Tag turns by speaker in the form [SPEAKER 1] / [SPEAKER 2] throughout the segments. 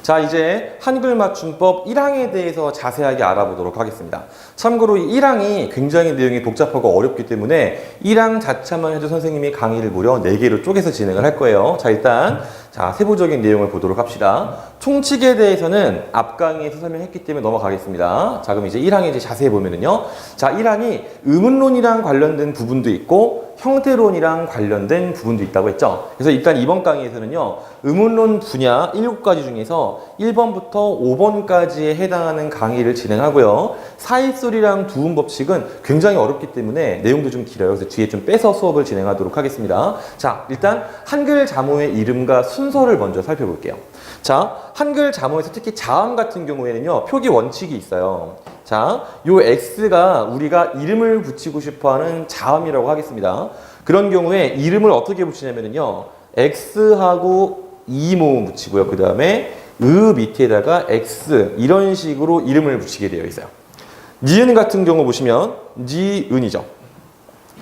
[SPEAKER 1] 자, 이제 한글 맞춤법 1항에 대해서 자세하게 알아보도록 하겠습니다. 참고로 이 1항이 굉장히 내용이 복잡하고 어렵기 때문에 1항 자체만 해도 선생님이 강의를 무려 4개로 쪼개서 진행을 할 거예요. 자, 일단 세부적인 내용을 보도록 합시다. 총칙에 대해서는 앞 강의에서 설명했기 때문에 넘어가겠습니다. 자, 그럼 이제 1항에 이제 자세히 보면은요. 자, 1항이 의문론이랑 관련된 부분도 있고 형태론이랑 관련된 부분도 있다고 했죠. 그래서 일단 이번 강의에서는요. 의문론 분야 7가지 중에서 1번부터 5번까지에 해당하는 강의를 진행하고요. 사입소리랑 두음 법칙은 굉장히 어렵기 때문에 내용도 좀 길어요. 그래서 뒤에 좀 빼서 수업을 진행하도록 하겠습니다. 자, 일단 한글 자모의 이름과 순서를 먼저 살펴볼게요. 자, 한글 자모에서 특히 자음 같은 경우에는요. 표기 원칙이 있어요. 자, 요 X가 우리가 이름을 붙이고 싶어하는 자음이라고 하겠습니다. 그런 경우에 이름을 어떻게 붙이냐면요. X하고 이 모음 붙이고요. 그 다음에 밑에다가 X 이런 식으로 이름을 붙이게 되어 있어요. 니은 같은 경우 보시면 니은이죠.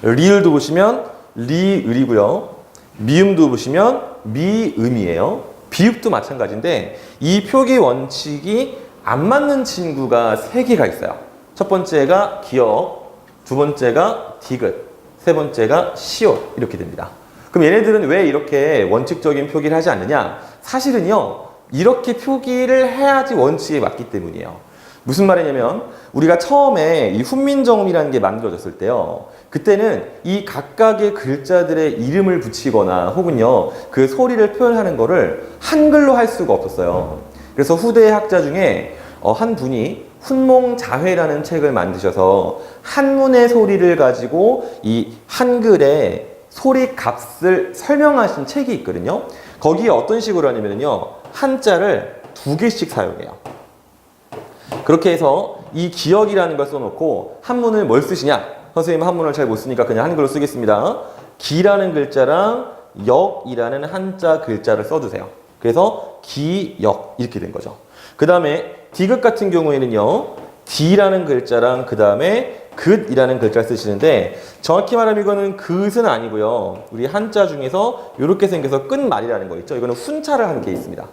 [SPEAKER 1] 리을도 보시면 리을이고요. 미음도 보시면 미음이에요. 비읍도 마찬가지인데 이 표기 원칙이 안 맞는 친구가 3개가 있어요. 첫 번째가 기역, 두 번째가 디귿, 세 번째가 시옷 이렇게 됩니다. 그럼 얘네들은 왜 이렇게 원칙적인 표기를 하지 않느냐? 사실은요. 이렇게 표기를 해야지 원칙에 맞기 때문이에요. 무슨 말이냐면 우리가 처음에 이 훈민정음이라는 게 만들어졌을 때요. 그때는 이 각각의 글자들의 이름을 붙이거나 혹은요. 그 소리를 표현하는 거를 한글로 할 수가 없었어요. 그래서 후대 학자 중에 한 분이 훈몽자회라는 책을 만드셔서 한문의 소리를 가지고 이 한글의 소리 값을 설명하신 책이 있거든요. 거기에 어떤 식으로 하냐면요. 한자를 2개씩 사용해요. 그렇게 해서 이 기역이라는 걸 써놓고 한문을 뭘 쓰시냐? 선생님 한문을 잘 못 쓰니까 그냥 한글로 쓰겠습니다. 기라는 글자랑 역이라는 한자 글자를 써주세요. 그래서 기역 이렇게 된 거죠. 그 다음에 디귿 같은 경우에는요. D라는 글자랑 그 다음에 긋이라는 글자를 쓰시는데 정확히 말하면 이거는 긋은 아니고요. 우리 한자 중에서 이렇게 생겨서 끝말이라는 거 있죠. 이거는 훈차를 한 게 있습니다.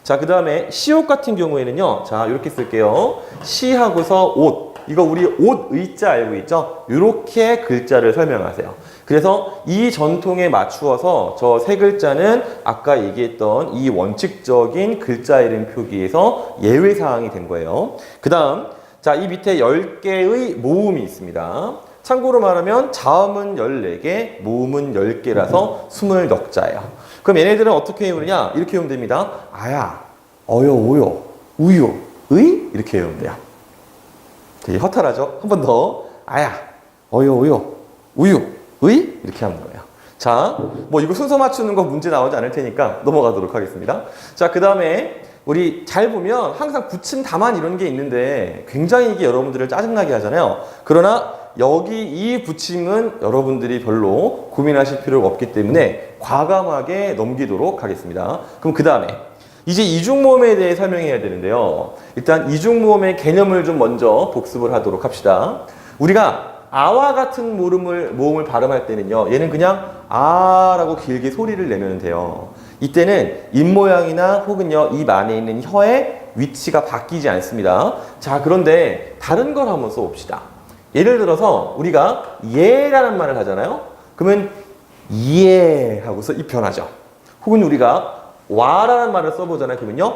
[SPEAKER 1] 자, 그 다음에 시옷 같은 경우에는요. 자, 이렇게 쓸게요. 시하고서 옷. 이거 우리 옷 의자 알고 있죠? 이렇게 글자를 설명하세요. 그래서 이 전통에 맞추어서 저 세 글자는 아까 얘기했던 이 원칙적인 글자 이름 표기에서 예외사항이 된 거예요. 그 다음, 자, 이 밑에 10개의 모음이 있습니다. 참고로 말하면 자음은 14개, 모음은 10개라서 20넉자예요. 그럼 얘네들은 어떻게 외우느냐? 이렇게 외우면 됩니다. 아야, 어요, 오요, 우요, 의? 이렇게 외우면 돼요. 되게 허탈하죠? 한 번 더. 아야, 어요, 오요, 우유, 의? 이렇게 하는 거예요. 자, 뭐 이거 순서 맞추는 거 문제 나오지 않을 테니까 넘어가도록 하겠습니다. 자, 그 다음에 우리 잘 보면 항상 붙임 다만 이런 게 있는데 굉장히 이게 여러분들을 짜증나게 하잖아요. 그러나 여기 이 붙임은 여러분들이 별로 고민하실 필요가 없기 때문에 과감하게 넘기도록 하겠습니다. 그럼 그 다음에 이제 이중모음에 대해 설명해야 되는데요. 일단 이중모음의 개념을 좀 먼저 복습을 하도록 합시다. 우리가 아와 같은 모음을 발음할 때는요. 얘는 그냥 아라고 길게 소리를 내면 돼요. 이때는 입모양이나 혹은요. 입 안에 있는 혀의 위치가 바뀌지 않습니다. 자, 그런데 다른 걸 한번 써봅시다. 예를 들어서 우리가 예라는 말을 하잖아요. 그러면 예 하고서 입 변하죠. 혹은 우리가 와라는 말을 써보잖아요. 그러면요.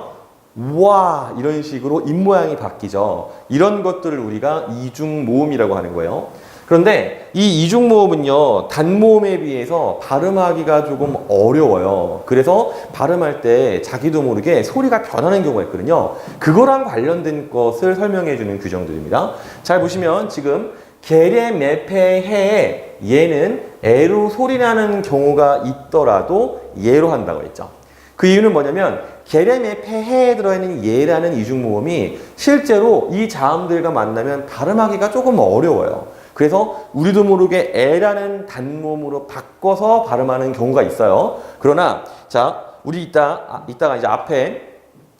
[SPEAKER 1] 와 이런 식으로 입모양이 바뀌죠. 이런 것들을 우리가 이중모음이라고 하는 거예요. 그런데 이 이중모음은요. 단모음에 비해서 발음하기가 조금 어려워요. 그래서 발음할 때 자기도 모르게 소리가 변하는 경우가 있거든요. 그거랑 관련된 것을 설명해 주는 규정들입니다. 잘 보시면 지금 게레 메페 해에 얘는 에로 소리나는 경우가 있더라도 예로 한다고 했죠. 그 이유는 뭐냐면 게레메 폐해에 들어있는 예라는 이중모음이 실제로 이 자음들과 만나면 발음하기가 조금 어려워요. 그래서 우리도 모르게 에라는 단모음으로 바꿔서 발음하는 경우가 있어요. 그러나 자, 우리 이따가 이제 앞에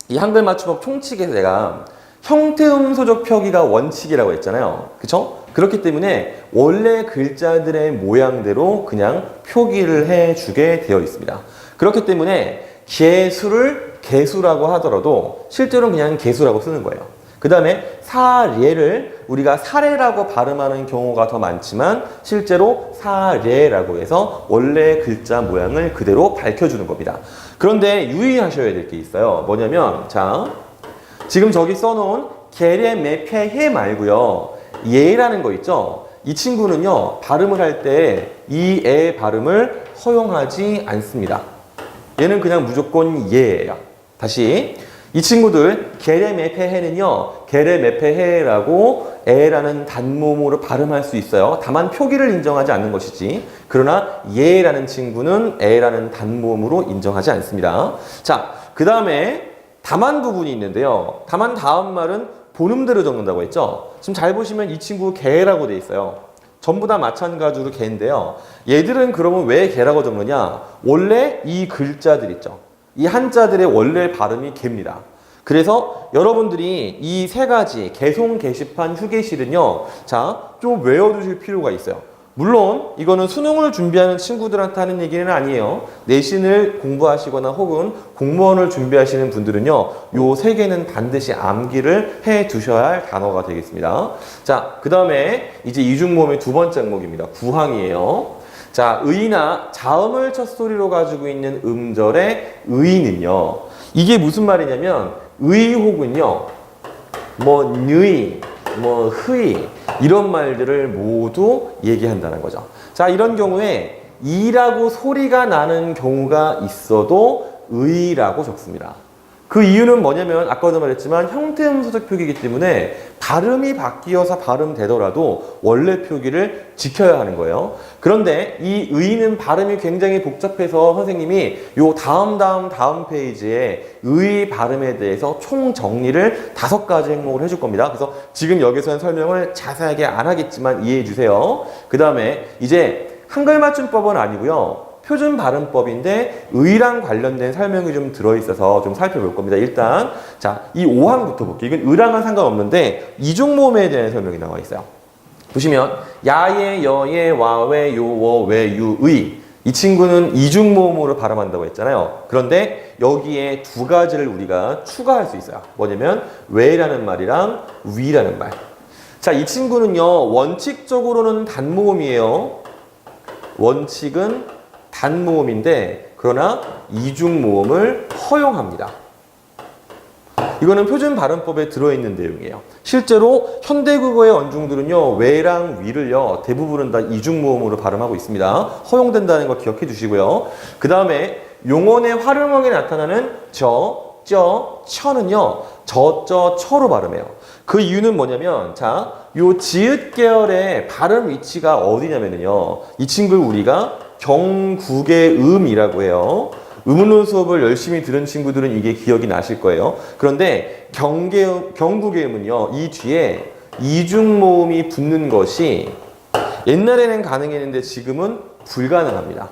[SPEAKER 1] 이 한글 맞춤법 총칙에서 내가 형태음소적 표기가 원칙이라고 했잖아요. 그쵸? 그렇기 때문에 원래 글자들의 모양대로 그냥 표기를 해주게 되어 있습니다. 그렇기 때문에 개수를 개수라고 하더라도 실제로는 그냥 개수라고 쓰는 거예요. 그 다음에 사례를 우리가 사례라고 발음하는 경우가 더 많지만 실제로 사례라고 해서 원래 글자 모양을 그대로 밝혀주는 겁니다. 그런데 유의하셔야 될 게 있어요. 뭐냐면 자, 지금 저기 써놓은 게레메페해 말고요. 예라는 거 있죠? 이 친구는요, 발음을 할 때 이 에 발음을 허용하지 않습니다. 얘는 그냥 무조건 예예요. 다시. 이 친구들 게레메페해는요, 게레메페해라고 에라는 단모음으로 발음할 수 있어요. 다만 표기를 인정하지 않는 것이지. 그러나 예라는 친구는 에라는 단모음으로 인정하지 않습니다. 자, 그 다음에 다만 부분이 있는데요. 다만 다음 말은 본음대로 적는다고 했죠. 지금 잘 보시면 이 친구 개라고 돼 있어요. 전부 다 마찬가지로 개인데요. 얘들은 그러면 왜 개라고 적느냐? 원래 이 글자들 있죠. 이 한자들의 원래 발음이 개입니다. 그래서 여러분들이 이 세 가지 개송, 게시판, 휴게실은요. 자, 좀 외워두실 필요가 있어요. 물론 이거는 수능을 준비하는 친구들한테 하는 얘기는 아니에요. 내신을 공부하시거나 혹은 공무원을 준비하시는 분들은요. 요 세 개는 반드시 암기를 해 두셔야 할 단어가 되겠습니다. 자, 그 다음에 이제 이중모음의 두 번째 항목입니다. 구항이에요. 자, 의나 자음을 첫 소리로 가지고 있는 음절의 의는요. 이게 무슨 말이냐면 의혹은요. 뭐 느이, 뭐 흐이 이런 말들을 모두 얘기한다는 거죠. 자, 이런 경우에 이라고 소리가 나는 경우가 있어도 의라고 적습니다. 그 이유는 뭐냐면 아까도 말했지만 형태음소적 표기이기 때문에 발음이 바뀌어서 발음되더라도 원래 표기를 지켜야 하는 거예요. 그런데 이 의는 발음이 굉장히 복잡해서 선생님이 요 다음 페이지에 의 발음에 대해서 총 정리를 5가지 항목을 해줄 겁니다. 그래서 지금 여기서는 설명을 자세하게 안 하겠지만 이해해 주세요. 그 다음에 이제 한글 맞춤법은 아니고요. 표준 발음법인데 의랑 관련된 설명이 좀 들어있어서 좀 살펴볼 겁니다. 일단 자, 이 5항부터 볼게요. 이건 의랑은 상관없는데 이중모음에 대한 설명이 나와 있어요. 보시면 야예, 여예, 와외, 요워, 외, 유, 의 이 친구는 이중모음으로 발음한다고 했잖아요. 그런데 여기에 두 가지를 우리가 추가할 수 있어요. 뭐냐면 외라는 말이랑 위라는 말. 자, 이 친구는요. 원칙적으로는 단모음이에요. 원칙은 단모음인데 그러나 이중모음을 허용합니다. 이거는 표준 발음법에 들어있는 내용이에요. 실제로 현대국어의 언중들은요. 외랑 위를요. 대부분은 다 이중모음으로 발음하고 있습니다. 허용된다는 거 기억해 주시고요. 그 다음에 용언의 활용어에 나타나는 저, 처는요. 처로 발음해요. 그 이유는 뭐냐면 자, 요 지읒 계열의 발음 위치가 어디냐면요. 이 친구를 우리가 경국의 음이라고 해요. 음운론 수업을 열심히 들은 친구들은 이게 기억이 나실 거예요. 그런데 경국의 음은요. 이 뒤에 이중모음이 붙는 것이 옛날에는 가능했는데 지금은 불가능합니다.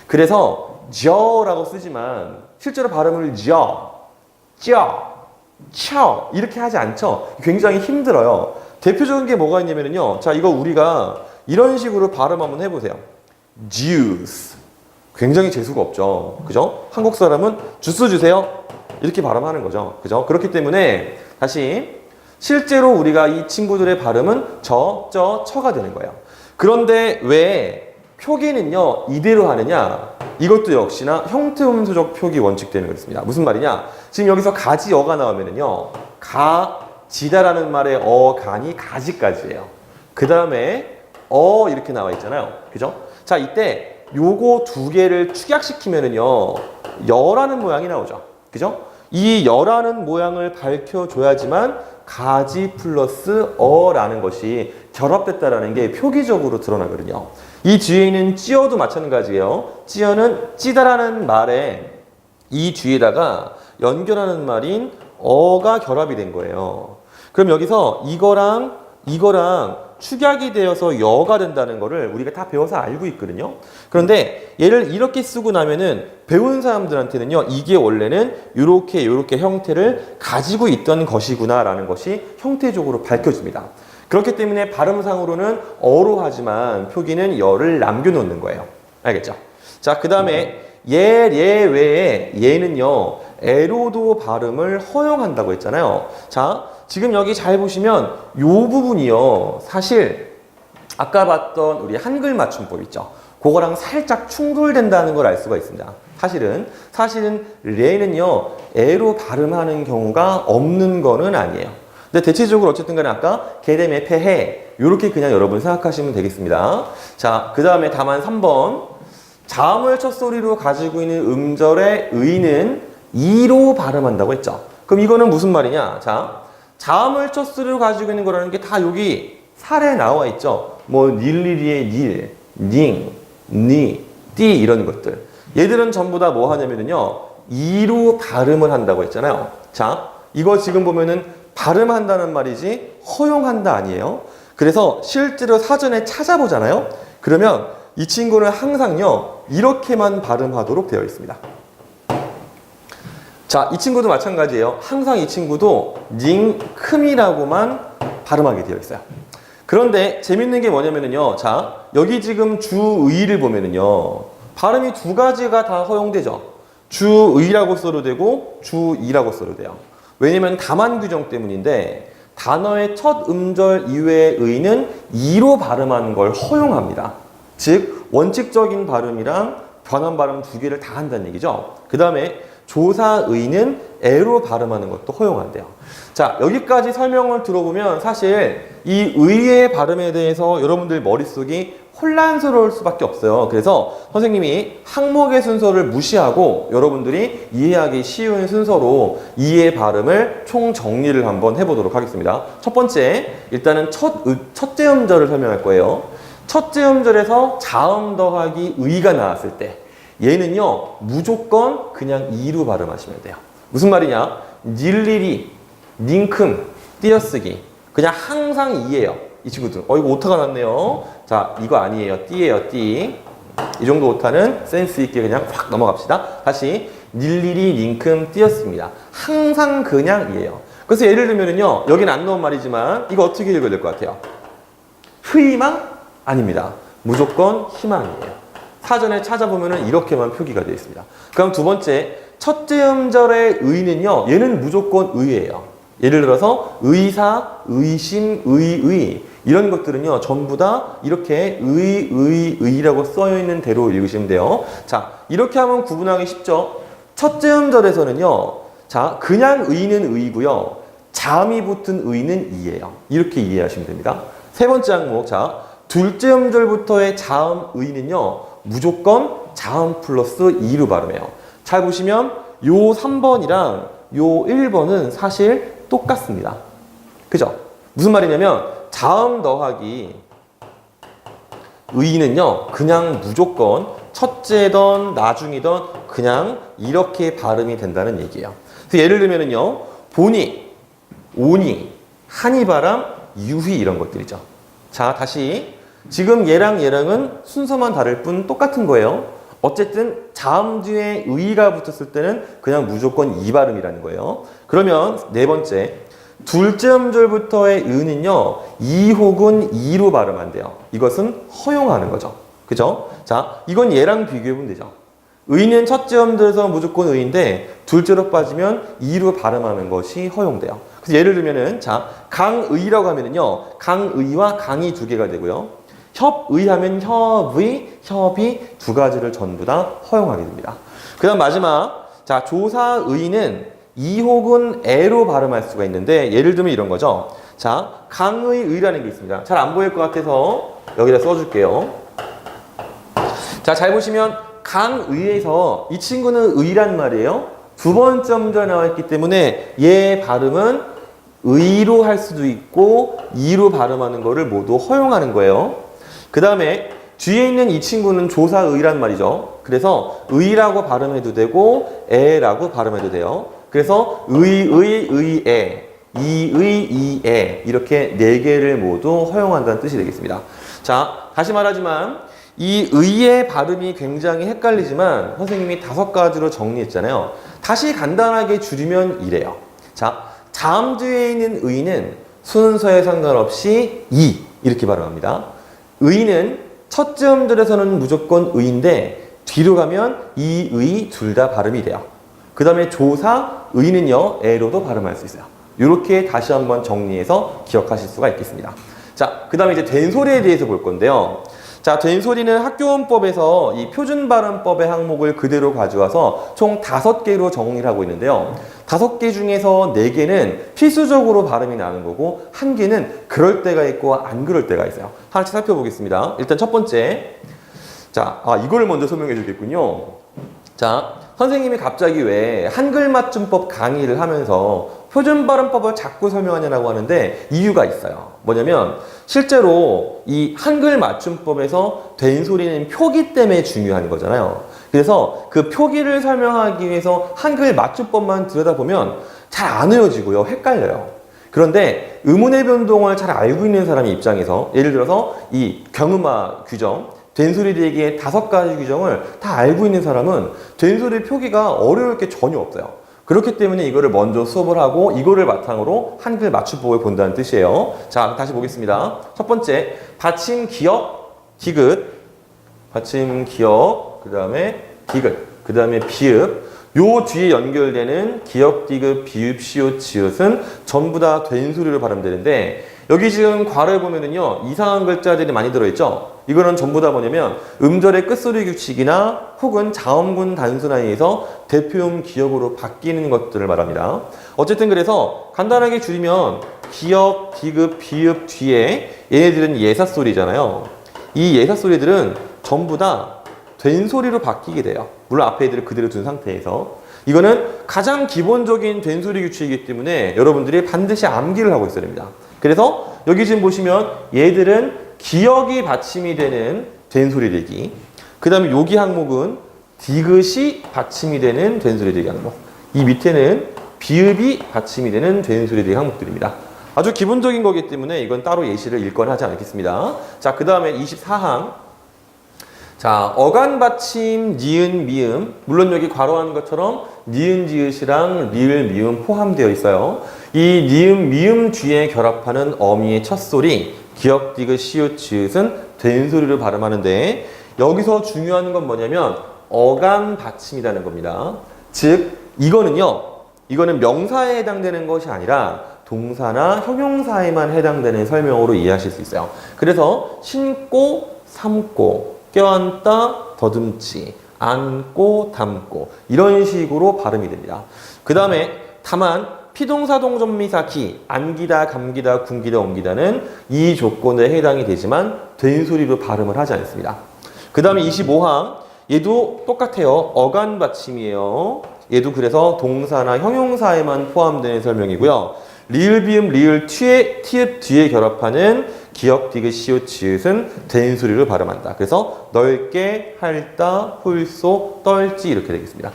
[SPEAKER 1] 그래서 저라고 쓰지만 실제로 발음을 쳐 이렇게 하지 않죠. 굉장히 힘들어요. 대표적인 게 뭐가 있냐면요. 자, 이거 우리가 이런 식으로 발음 한번 해보세요. juice. 굉장히 재수가 없죠. 그죠? 한국 사람은 주스 주세요. 이렇게 발음하는 거죠. 그죠? 그렇기 때문에 다시 실제로 우리가 이 친구들의 발음은 처가 되는 거예요. 그런데 왜 표기는요, 이대로 하느냐? 이것도 역시나 형태음소적 표기 원칙되는 거였습니다. 무슨 말이냐? 지금 여기서 가지어가 나오면은요, 가지다라는 말의 어간이 가지까지예요. 그 다음에 이렇게 나와 있잖아요. 그죠? 자, 이때 요거 두 개를 축약시키면은요, 여라는 모양이 나오죠. 그죠? 이 여라는 모양을 밝혀줘야지만 가지 플러스 어라는 것이 결합됐다라는 게 표기적으로 드러나거든요. 이 뒤에 있는 찌어도 마찬가지예요. 찌어는 찌다라는 말에 이 뒤에다가 연결하는 말인 어가 결합이 된 거예요. 그럼 여기서 이거랑 축약이 되어서 여가 된다는 거를 우리가 다 배워서 알고 있거든요. 그런데 얘를 이렇게 쓰고 나면은 배운 사람들한테는요, 이게 원래는 요렇게 형태를 가지고 있던 것이구나라는 것이 형태적으로 밝혀집니다. 그렇기 때문에 발음상으로는 어로 하지만 표기는 여를 남겨놓는 거예요. 알겠죠? 자, 그 다음에 외에 얘는요, 에로도 발음을 허용한다고 했잖아요. 자, 지금 여기 잘 보시면 이 부분이요. 사실 아까 봤던 우리 한글 맞춤법 있죠. 그거랑 살짝 충돌된다는 걸 알 수가 있습니다. 사실은 레는요, 에로 발음하는 경우가 없는 거는 아니에요. 근데 대체적으로 어쨌든 간에 아까 게데메 페해 이렇게 그냥 여러분 생각하시면 되겠습니다. 자, 그 다음에 다만 3번. 자음을 첫 소리로 가지고 있는 음절의 의는 이로 발음한다고 했죠. 그럼 이거는 무슨 말이냐? 자, 자음을 첫 소리로 가지고 있는 거라는 게 다 여기 살에 나와 있죠. 뭐 닐리리의 닐, 닝, 니, 띠 이런 것들. 얘들은 전부 다 뭐 하냐면요, 이로 발음을 한다고 했잖아요. 자, 이거 지금 보면은 발음한다는 말이지 허용한다 아니에요. 그래서 실제로 사전에 찾아보잖아요. 그러면 이 친구는 항상요, 이렇게만 발음하도록 되어 있습니다. 자, 이 친구도 마찬가지예요. 항상 이 친구도 닝큼이라고만 발음하게 되어 있어요. 그런데 재밌는 게 뭐냐면요. 자, 여기 지금 주의를 보면은요, 발음이 두 가지가 다 허용되죠. 주의라고 써도 되고 주이라고 써도 돼요. 왜냐면 다만 규정 때문인데 단어의 첫 음절 이외의 의는 이로 발음하는 걸 허용합니다. 즉 원칙적인 발음이랑 변환 발음 두 개를 다 한다는 얘기죠. 그 다음에 조사의는 에로 발음하는 것도 허용한대요. 자, 여기까지 설명을 들어보면 사실 이 의의 발음에 대해서 여러분들 머릿속이 혼란스러울 수밖에 없어요. 그래서 선생님이 항목의 순서를 무시하고 여러분들이 이해하기 쉬운 순서로 이의 발음을 총 정리를 한번 해보도록 하겠습니다. 첫 번째, 일단은 첫째 음절을 설명할 거예요. 첫째 음절에서 자음 더하기 의가 나왔을 때 얘는요, 무조건 그냥 이로 발음하시면 돼요. 무슨 말이냐? 닐리리, 닝큼, 띄어쓰기. 그냥 항상 이예요. 이 친구들. 이거 오타가 났네요. 자, 이거 아니에요. 띠예요, 띠. 이 정도 오타는 센스 있게 그냥 확 넘어갑시다. 다시 닐리리, 닝큼, 띄었습니다. 항상 그냥 이예요. 그래서 예를 들면은요, 여기는 안 넣은 말이지만 이거 어떻게 읽어야 될 것 같아요? 희망? 아닙니다. 무조건 희망이에요. 사전에 찾아보면은 이렇게만 표기가 되어 있습니다. 그럼 두 번째, 첫째 음절의 의는요, 얘는 무조건 의예요. 예를 들어서 의사, 의심, 의의 이런 것들은요, 전부 다 이렇게 의라고 써여 있는 대로 읽으시면 돼요. 자, 이렇게 하면 구분하기 쉽죠. 첫째 음절에서는요, 자, 그냥 의는 의고요, 자음이 붙은 의는 이예요. 이렇게 이해하시면 됩니다. 세 번째 항목, 자, 둘째 음절부터의 자음 의는요, 무조건 자음 플러스 이로 발음해요. 잘 보시면 요 3번이랑 요 1번은 사실 똑같습니다. 그죠? 무슨 말이냐면 자음 더하기 의는요, 그냥 무조건 첫째든 나중이든 그냥 이렇게 발음이 된다는 얘기예요. 그래서 예를 들면은요, 보니, 오니, 한이바람, 유희 이런 것들이죠. 자, 다시 지금 얘랑은 순서만 다를 뿐 똑같은 거예요. 어쨌든 자음 뒤에 의가 붙었을 때는 그냥 무조건 이 발음이라는 거예요. 그러면 네 번째, 둘째 음절부터의 의는요, 이 혹은 이로 발음한대요. 이것은 허용하는 거죠. 그죠? 자, 이건 얘랑 비교해보면 되죠. 의는 첫째 음절에서 무조건 의인데 둘째로 빠지면 이로 발음하는 것이 허용돼요. 그래서 예를 들면은, 자, 강의라고 하면은요, 강의와 강이 두 개가 되고요. 협의하면 협이 두 가지를 전부 다 허용하게 됩니다. 그 다음 마지막, 자, 조사의는 이 혹은 에로 발음할 수가 있는데 예를 들면 이런 거죠. 자, 강의의라는 게 있습니다. 잘 안 보일 것 같아서 여기다 써줄게요. 자, 잘 보시면 강의에서 이 친구는 의란 말이에요. 두 번째 음절 나와 있기 때문에 얘 발음은 의로 할 수도 있고 이로 발음하는 거를 모두 허용하는 거예요. 그 다음에 뒤에 있는 이 친구는 조사의란 말이죠. 그래서 의라고 발음해도 되고 에라고 발음해도 돼요. 그래서 의에, 이에 이렇게 네 개를 모두 허용한다는 뜻이 되겠습니다. 자, 다시 말하지만 이 의의 발음이 굉장히 헷갈리지만 선생님이 5가지로 정리했잖아요. 다시 간단하게 줄이면 이래요. 자, 자음 뒤에 있는 의는 순서에 상관없이 이렇게 발음합니다. 의는 첫째 음절에서는 무조건 의인데 뒤로 가면 이, 의 둘 다 발음이 돼요. 그 다음에 조사, 의는요, 에로도 발음할 수 있어요. 이렇게 다시 한번 정리해서 기억하실 수가 있겠습니다. 자, 그 다음에 이제 된소리에 대해서 볼 건데요. 자, 된소리는 학교원법에서 이 표준발음법의 항목을 그대로 가져와서 총 5개로 정리를 하고 있는데요. 5개 중에서 4개는 필수적으로 발음이 나는 거고 1개는 그럴 때가 있고 안 그럴 때가 있어요. 하나씩 살펴보겠습니다. 일단 첫 번째. 자, 이걸 먼저 설명해 주겠군요. 자, 선생님이 갑자기 왜 한글 맞춤법 강의를 하면서 표준발음법을 자꾸 설명하냐고 하는데 이유가 있어요. 뭐냐면 실제로 이 한글 맞춤법에서 된소리는 표기 때문에 중요한 거잖아요. 그래서 그 표기를 설명하기 위해서 한글 맞춤법만 들여다보면 잘 안 외워지고요. 헷갈려요. 그런데 의문의 변동을 잘 알고 있는 사람의 입장에서 예를 들어서 이 경음화 규정, 된소리 대기의 5가지 규정을 다 알고 있는 사람은 된소리 표기가 어려울 게 전혀 없어요. 그렇기 때문에 이거를 먼저 수업을 하고 이거를 바탕으로 한글 맞춤법을 본다는 뜻이에요. 자, 다시 보겠습니다. 첫 번째, 받침 기역, 디귿, 받침 기역, 그 다음에 디귿, 그 다음에 비읍. 요 뒤에 연결되는 기역, 디귿, 비읍, 시옷, 지읒은 전부 다 된소리로 발음되는데 여기 지금 괄호에 보면은요 이상한 글자들이 많이 들어있죠. 이거는 전부 다 뭐냐면 음절의 끝소리 규칙이나 혹은 자음군 단순화에서 대표음 기역으로 바뀌는 것들을 말합니다. 어쨌든 그래서 간단하게 줄이면 기역, 디귿, 비읍 뒤에 얘네들은 예사소리잖아요. 이 예사소리들은 전부 다 된소리로 바뀌게 돼요. 물론 앞에 애들을 그대로 둔 상태에서. 이거는 가장 기본적인 된소리 규칙이기 때문에 여러분들이 반드시 암기를 하고 있어야 됩니다. 그래서 여기 지금 보시면 얘들은 기역이 받침이 되는 된소리 대기, 그 다음에 여기 항목은 디귿이 받침이 되는 된소리 대기 항목, 이 밑에는 비읍이 받침이 되는 된소리 대기 항목들입니다. 아주 기본적인 거기 때문에 이건 따로 예시를 읽거나 하지 않겠습니다. 자, 그 다음에 24항. 자, 어간 받침, 니은, 미음. 물론 여기 괄호하는 것처럼 니은, 지읒이랑 리을, 미음 포함되어 있어요. 이 니은, 미음 뒤에 결합하는 어미의 첫 소리, 기역, 디귿, 시읒, 지읒은 된소리를 발음하는데 여기서 중요한 건 뭐냐면 어간 받침이라는 겁니다. 즉, 이거는 명사에 해당되는 것이 아니라 동사나 형용사에만 해당되는 설명으로 이해하실 수 있어요. 그래서 신고, 삼고, 껴안다, 더듬지, 안고, 담고 이런 식으로 발음이 됩니다. 그 다음에 다만 피동사 동전미사 기, 안기다, 감기다, 굶기다, 옮기다는 이 조건에 해당이 되지만 된소리로 발음을 하지 않습니다. 그 다음에 25항 얘도 똑같아요. 어간 받침이에요. 얘도 그래서 동사나 형용사에만 포함되는 설명이고요. 리을, 비음, 리을, 티읕 뒤에 결합하는 기역, 디귿, 시읒, 지읒은 된소리로 발음한다. 그래서 넓게, 핥다, 홀소, 떨지 이렇게 되겠습니다.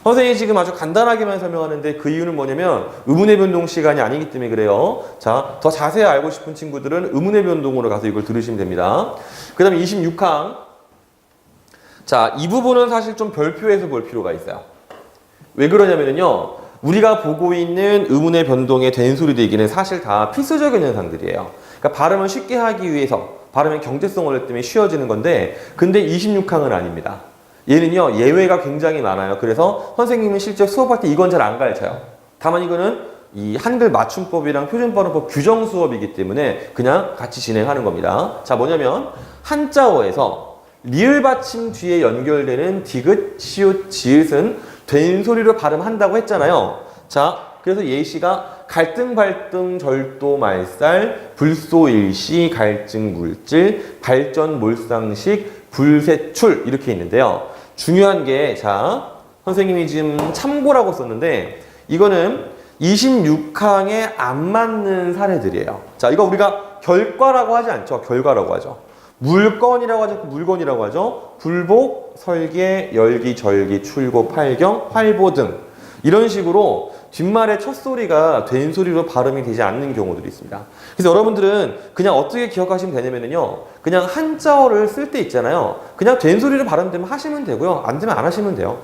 [SPEAKER 1] 선생님이 지금 아주 간단하게만 설명하는데 그 이유는 뭐냐면 의문의 변동 시간이 아니기 때문에 그래요. 자, 더 자세히 알고 싶은 친구들은 의문의 변동으로 가서 이걸 들으시면 됩니다. 그 다음에 26항. 자, 이 부분은 사실 좀 별표해서 볼 필요가 있어요. 왜 그러냐면요. 우리가 보고 있는 의문의 변동의 된소리 대기는 사실 다 필수적인 현상들이에요. 그러니까 발음을 쉽게 하기 위해서 발음의 경제성 원리 때문에 쉬워지는 건데 근데 26항은 아닙니다. 얘는요 예외가 굉장히 많아요. 그래서 선생님은 실제 수업할 때 이건 잘 안 가르쳐요. 다만 이거는 이 한글 맞춤법이랑 표준발음법 규정 수업이기 때문에 그냥 같이 진행하는 겁니다. 자, 뭐냐면 한자어에서 리을 받침 뒤에 연결되는 디귿, 시읒, 지읒은 된소리로 발음한다고 했잖아요. 자, 그래서 예시가 갈등, 발등, 절도, 말살, 불소, 일시, 갈증, 물질, 발전, 몰상식, 불세출 이렇게 있는데요. 중요한 게 자, 선생님이 지금 참고라고 썼는데 이거는 26항에 안 맞는 사례들이에요. 자, 이거 우리가 결과라고 하지 않죠. 결과라고 하죠. 물건이라고 하지 않고 물건이라고 하죠. 불복, 설계, 열기, 절기, 출고, 팔경, 활보 등 이런 식으로 뒷말의 첫 소리가 된소리로 발음이 되지 않는 경우들이 있습니다. 그래서 여러분들은 그냥 어떻게 기억하시면 되냐면요. 그냥 한자어를 쓸 때 있잖아요. 그냥 된소리로 발음되면 하시면 되고요. 안 되면 안 하시면 돼요.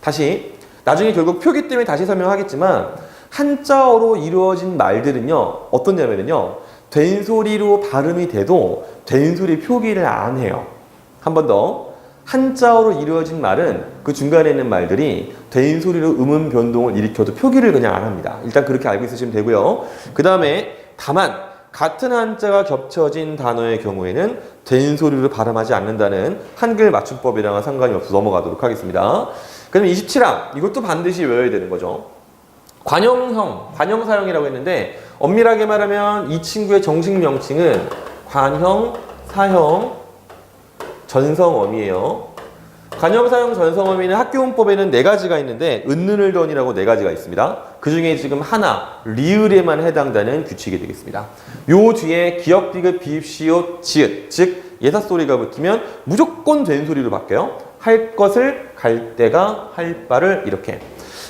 [SPEAKER 1] 다시 나중에 결국 표기 때문에 다시 설명하겠지만 한자어로 이루어진 말들은요. 어떠냐면요. 된소리로 발음이 돼도 된소리 표기를 안 해요. 한 번 더. 한자어로 이루어진 말은 그 중간에 있는 말들이 된 소리로 음음 변동을 일으켜도 표기를 그냥 안 합니다. 일단 그렇게 알고 있으시면 되고요. 그 다음에 다만 같은 한자가 겹쳐진 단어의 경우에는 된 소리로 발음하지 않는다는 한글 맞춤법이랑은 상관이 없어서 넘어가도록 하겠습니다. 그럼 27항, 이것도 반드시 외워야 되는 거죠. 관형형, 관형사형이라고 했는데 엄밀하게 말하면 이 친구의 정식 명칭은 관형, 사형, 전성어미예요. 관형, 사형, 전성어미는 학교문법에는 4가지가 있는데 은는을 던이라고 4가지가 있습니다. 그 중에 지금 하나, 리을에만 해당되는 규칙이 되겠습니다. 요 뒤에 기역, 디귿, 비읍, 시옷, 지읒, 즉 예사소리가 붙으면 무조건 된 소리로 바뀌어요. 할 것을 갈 때가 할 바를 이렇게.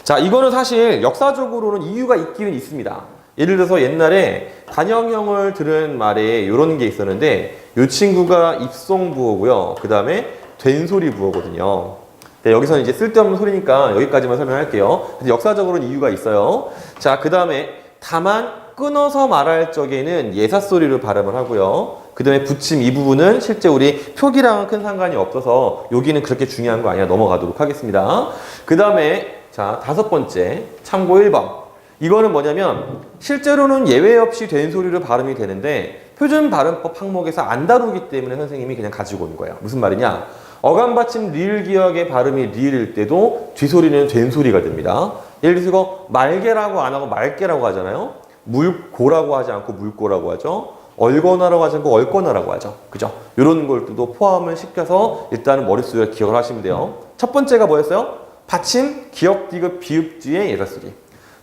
[SPEAKER 1] 자, 이거는 사실 역사적으로는 이유가 있기는 있습니다. 예를 들어서 옛날에 관형형을 들은 말에 이런 게 있었는데 이 친구가 입송부호고요. 그 다음에 된소리 부호거든요. 네, 여기서는 이제 쓸데없는 소리니까 여기까지만 설명할게요. 역사적으로는 이유가 있어요. 자, 그 다음에 다만 끊어서 말할 적에는 예사소리로 발음을 하고요. 그 다음에 붙임 이 부분은 실제 우리 표기랑은 큰 상관이 없어서 여기는 그렇게 중요한 거 아니야. 넘어가도록 하겠습니다. 그 다음에 자, 5번째 참고 1번. 이거는 뭐냐면 실제로는 예외 없이 된 소리로 발음이 되는데 표준 발음법 항목에서 안 다루기 때문에 선생님이 그냥 가지고 온 거예요. 무슨 말이냐? 어감 받침 리을 기역의 발음이 리을일 때도 뒤소리는 된 소리가 됩니다. 예를 들어서 이거 말개라고 안 하고 말개라고 하잖아요. 물고라고 하지 않고 물고라고 하죠. 얼거나라고 하지 않고 얼거나라고 하죠. 그죠? 이런 것들도 포함을 시켜서 일단은 머릿속에 기억을 하시면 돼요. 첫 번째가 뭐였어요? 받침, 기역, 디귿, 비읍 뒤에 예사소리.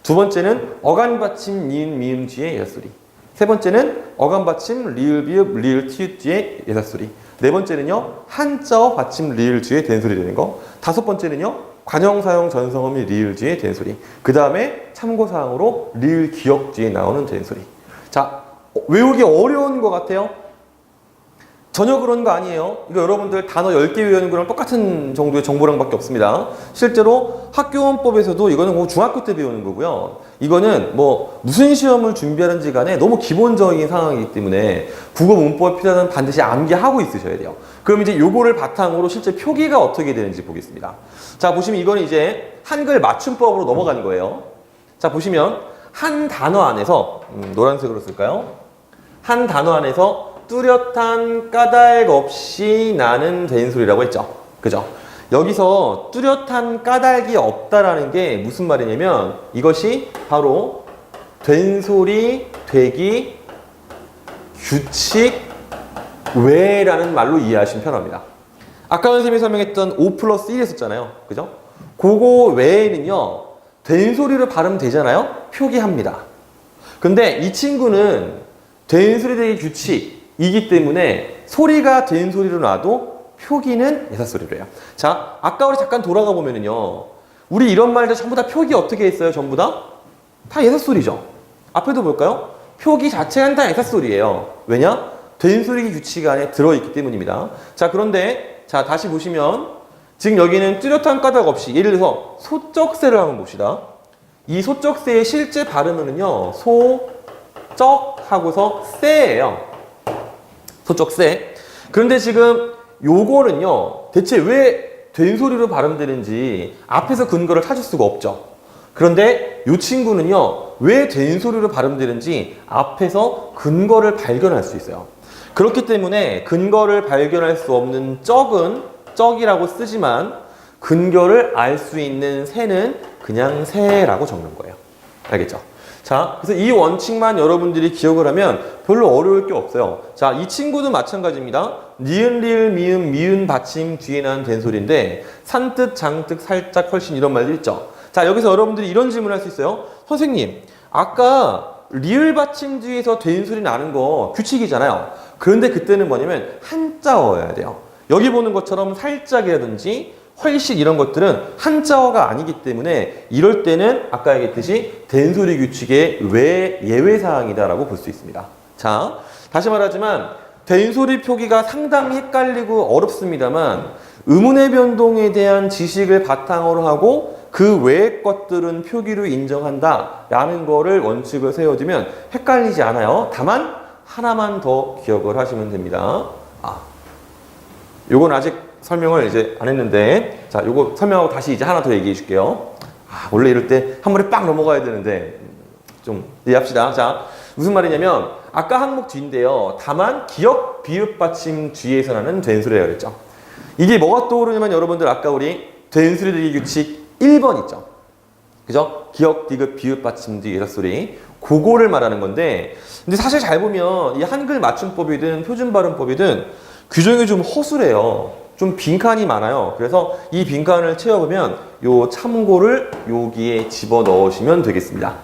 [SPEAKER 1] 두 번째는 어간 받침, 니은, 미음 뒤에 예사소리. 세 번째는 어간 받침, 리을, 비읍, 리을, 티읕 뒤에 예사소리. 네 번째는요, 한자어 받침, 리을 뒤에 된소리 되는 거. 다섯 번째는요, 관형, 사형, 전성어미, 리을 뒤에 된소리. 그 다음에 참고사항으로 리을, 기역 뒤에 나오는 된소리. 자, 외우기 어려운 것 같아요? 전혀 그런 거 아니에요. 이거 여러분들 단어 10개 외우는 거랑 똑같은 정도의 정보량밖에 없습니다. 실제로 학교원법에서도 이거는 뭐 중학교 때 배우는 거고요. 이거는 뭐 무슨 시험을 준비하는지 간에 너무 기본적인 상황이기 때문에 국어 문법에 필요한 반드시 암기하고 있으셔야 돼요. 그럼 이제 요거를 바탕으로 실제 표기가 어떻게 되는지 보겠습니다. 자, 보시면 이거는 이제 한글 맞춤법으로 넘어가는 거예요. 자, 보시면 한 단어 안에서 노란색으로 쓸까요? 한 단어 안에서 뚜렷한 까닭 없이 나는 된소리라고 했죠. 그죠? 여기서 뚜렷한 까닭이 없다라는 게 무슨 말이냐면 이것이 바로 된소리, 되기, 규칙, 외라는 말로 이해하시면 편합니다. 아까 선생님이 설명했던 5+1 했었잖아요. 그죠? 그거 외에는요, 된소리로 발음되잖아요? 표기합니다. 근데 이 친구는 된소리, 되기, 규칙 이기 때문에 소리가 된 소리로 놔도 표기는 예사소리로 해요. 자, 아까 우리 잠깐 돌아가 보면은요, 우리 이런 말들 전부 다 표기 어떻게 했어요? 전부 다? 다 예사소리죠. 앞에도 볼까요? 표기 자체는 다 예사소리예요. 왜냐? 된 소리 규칙 안에 들어있기 때문입니다. 자, 그런데 자, 다시 보시면 지금 여기는 뚜렷한 까닭 없이 예를 들어서 소쩍새를 한번 봅시다. 이 소쩍새의 실제 발음은요, 소쩍 하고서 새예요. 소쩍새. 그런데 지금 요거는요, 대체 왜 된 소리로 발음되는지 앞에서 근거를 찾을 수가 없죠. 그런데 요 친구는요, 왜 된 소리로 발음되는지 앞에서 근거를 발견할 수 있어요. 그렇기 때문에 근거를 발견할 수 없는 쩍은 쩍이라고 쓰지만 근거를 알 수 있는 새는 그냥 새라고 적는 거예요. 알겠죠? 자, 그래서 이 원칙만 여러분들이 기억을 하면 별로 어려울 게 없어요. 자, 이 친구도 마찬가지입니다. 니은, 리을, 미음, 미은, 받침 뒤에 난 된소리인데 산뜻, 장뜻, 살짝, 훨씬 이런 말들 있죠. 자, 여기서 여러분들이 이런 질문을 할 수 있어요. 선생님, 아까 리을 받침 뒤에서 된소리 나는 거 규칙이잖아요. 그런데 그때는 뭐냐면 한자어여야 돼요. 여기 보는 것처럼 살짝이라든지 훨씬 이런 것들은 한자어가 아니기 때문에 이럴 때는 아까 얘기했듯이 된소리 규칙의 예외사항이다라고 볼 수 있습니다. 자, 다시 말하지만 된소리 표기가 상당히 헷갈리고 어렵습니다만 음운의 변동에 대한 지식을 바탕으로 하고 그 외의 것들은 표기로 인정한다라는 거를 원칙을 세워두면 헷갈리지 않아요. 다만 하나만 더 기억을 하시면 됩니다. 요건 아직 설명을 이제 안 했는데, 자, 요거 설명하고 다시 이제 하나 더 얘기해 줄게요. 원래 이럴 때 한 번에 빡 넘어가야 되는데, 좀 이해합시다. 자, 무슨 말이냐면, 아까 항목 뒤인데요. 다만, 기역, 비읍, 받침 뒤에서 나는 된소리라고 그랬죠. 이게 뭐가 떠오르냐면, 여러분들 아까 우리 된소리 들기 규칙 1번 있죠. 그죠? 기역, 디귿, 비읍, 받침 뒤 예사소리. 그거를 말하는 건데, 근데 사실 잘 보면, 이 한글 맞춤법이든 표준 발음법이든 규정이 좀 허술해요. 좀 빈칸이 많아요. 그래서 이 빈칸을 채워보면 요 참고를 여기에 집어 넣으시면 되겠습니다.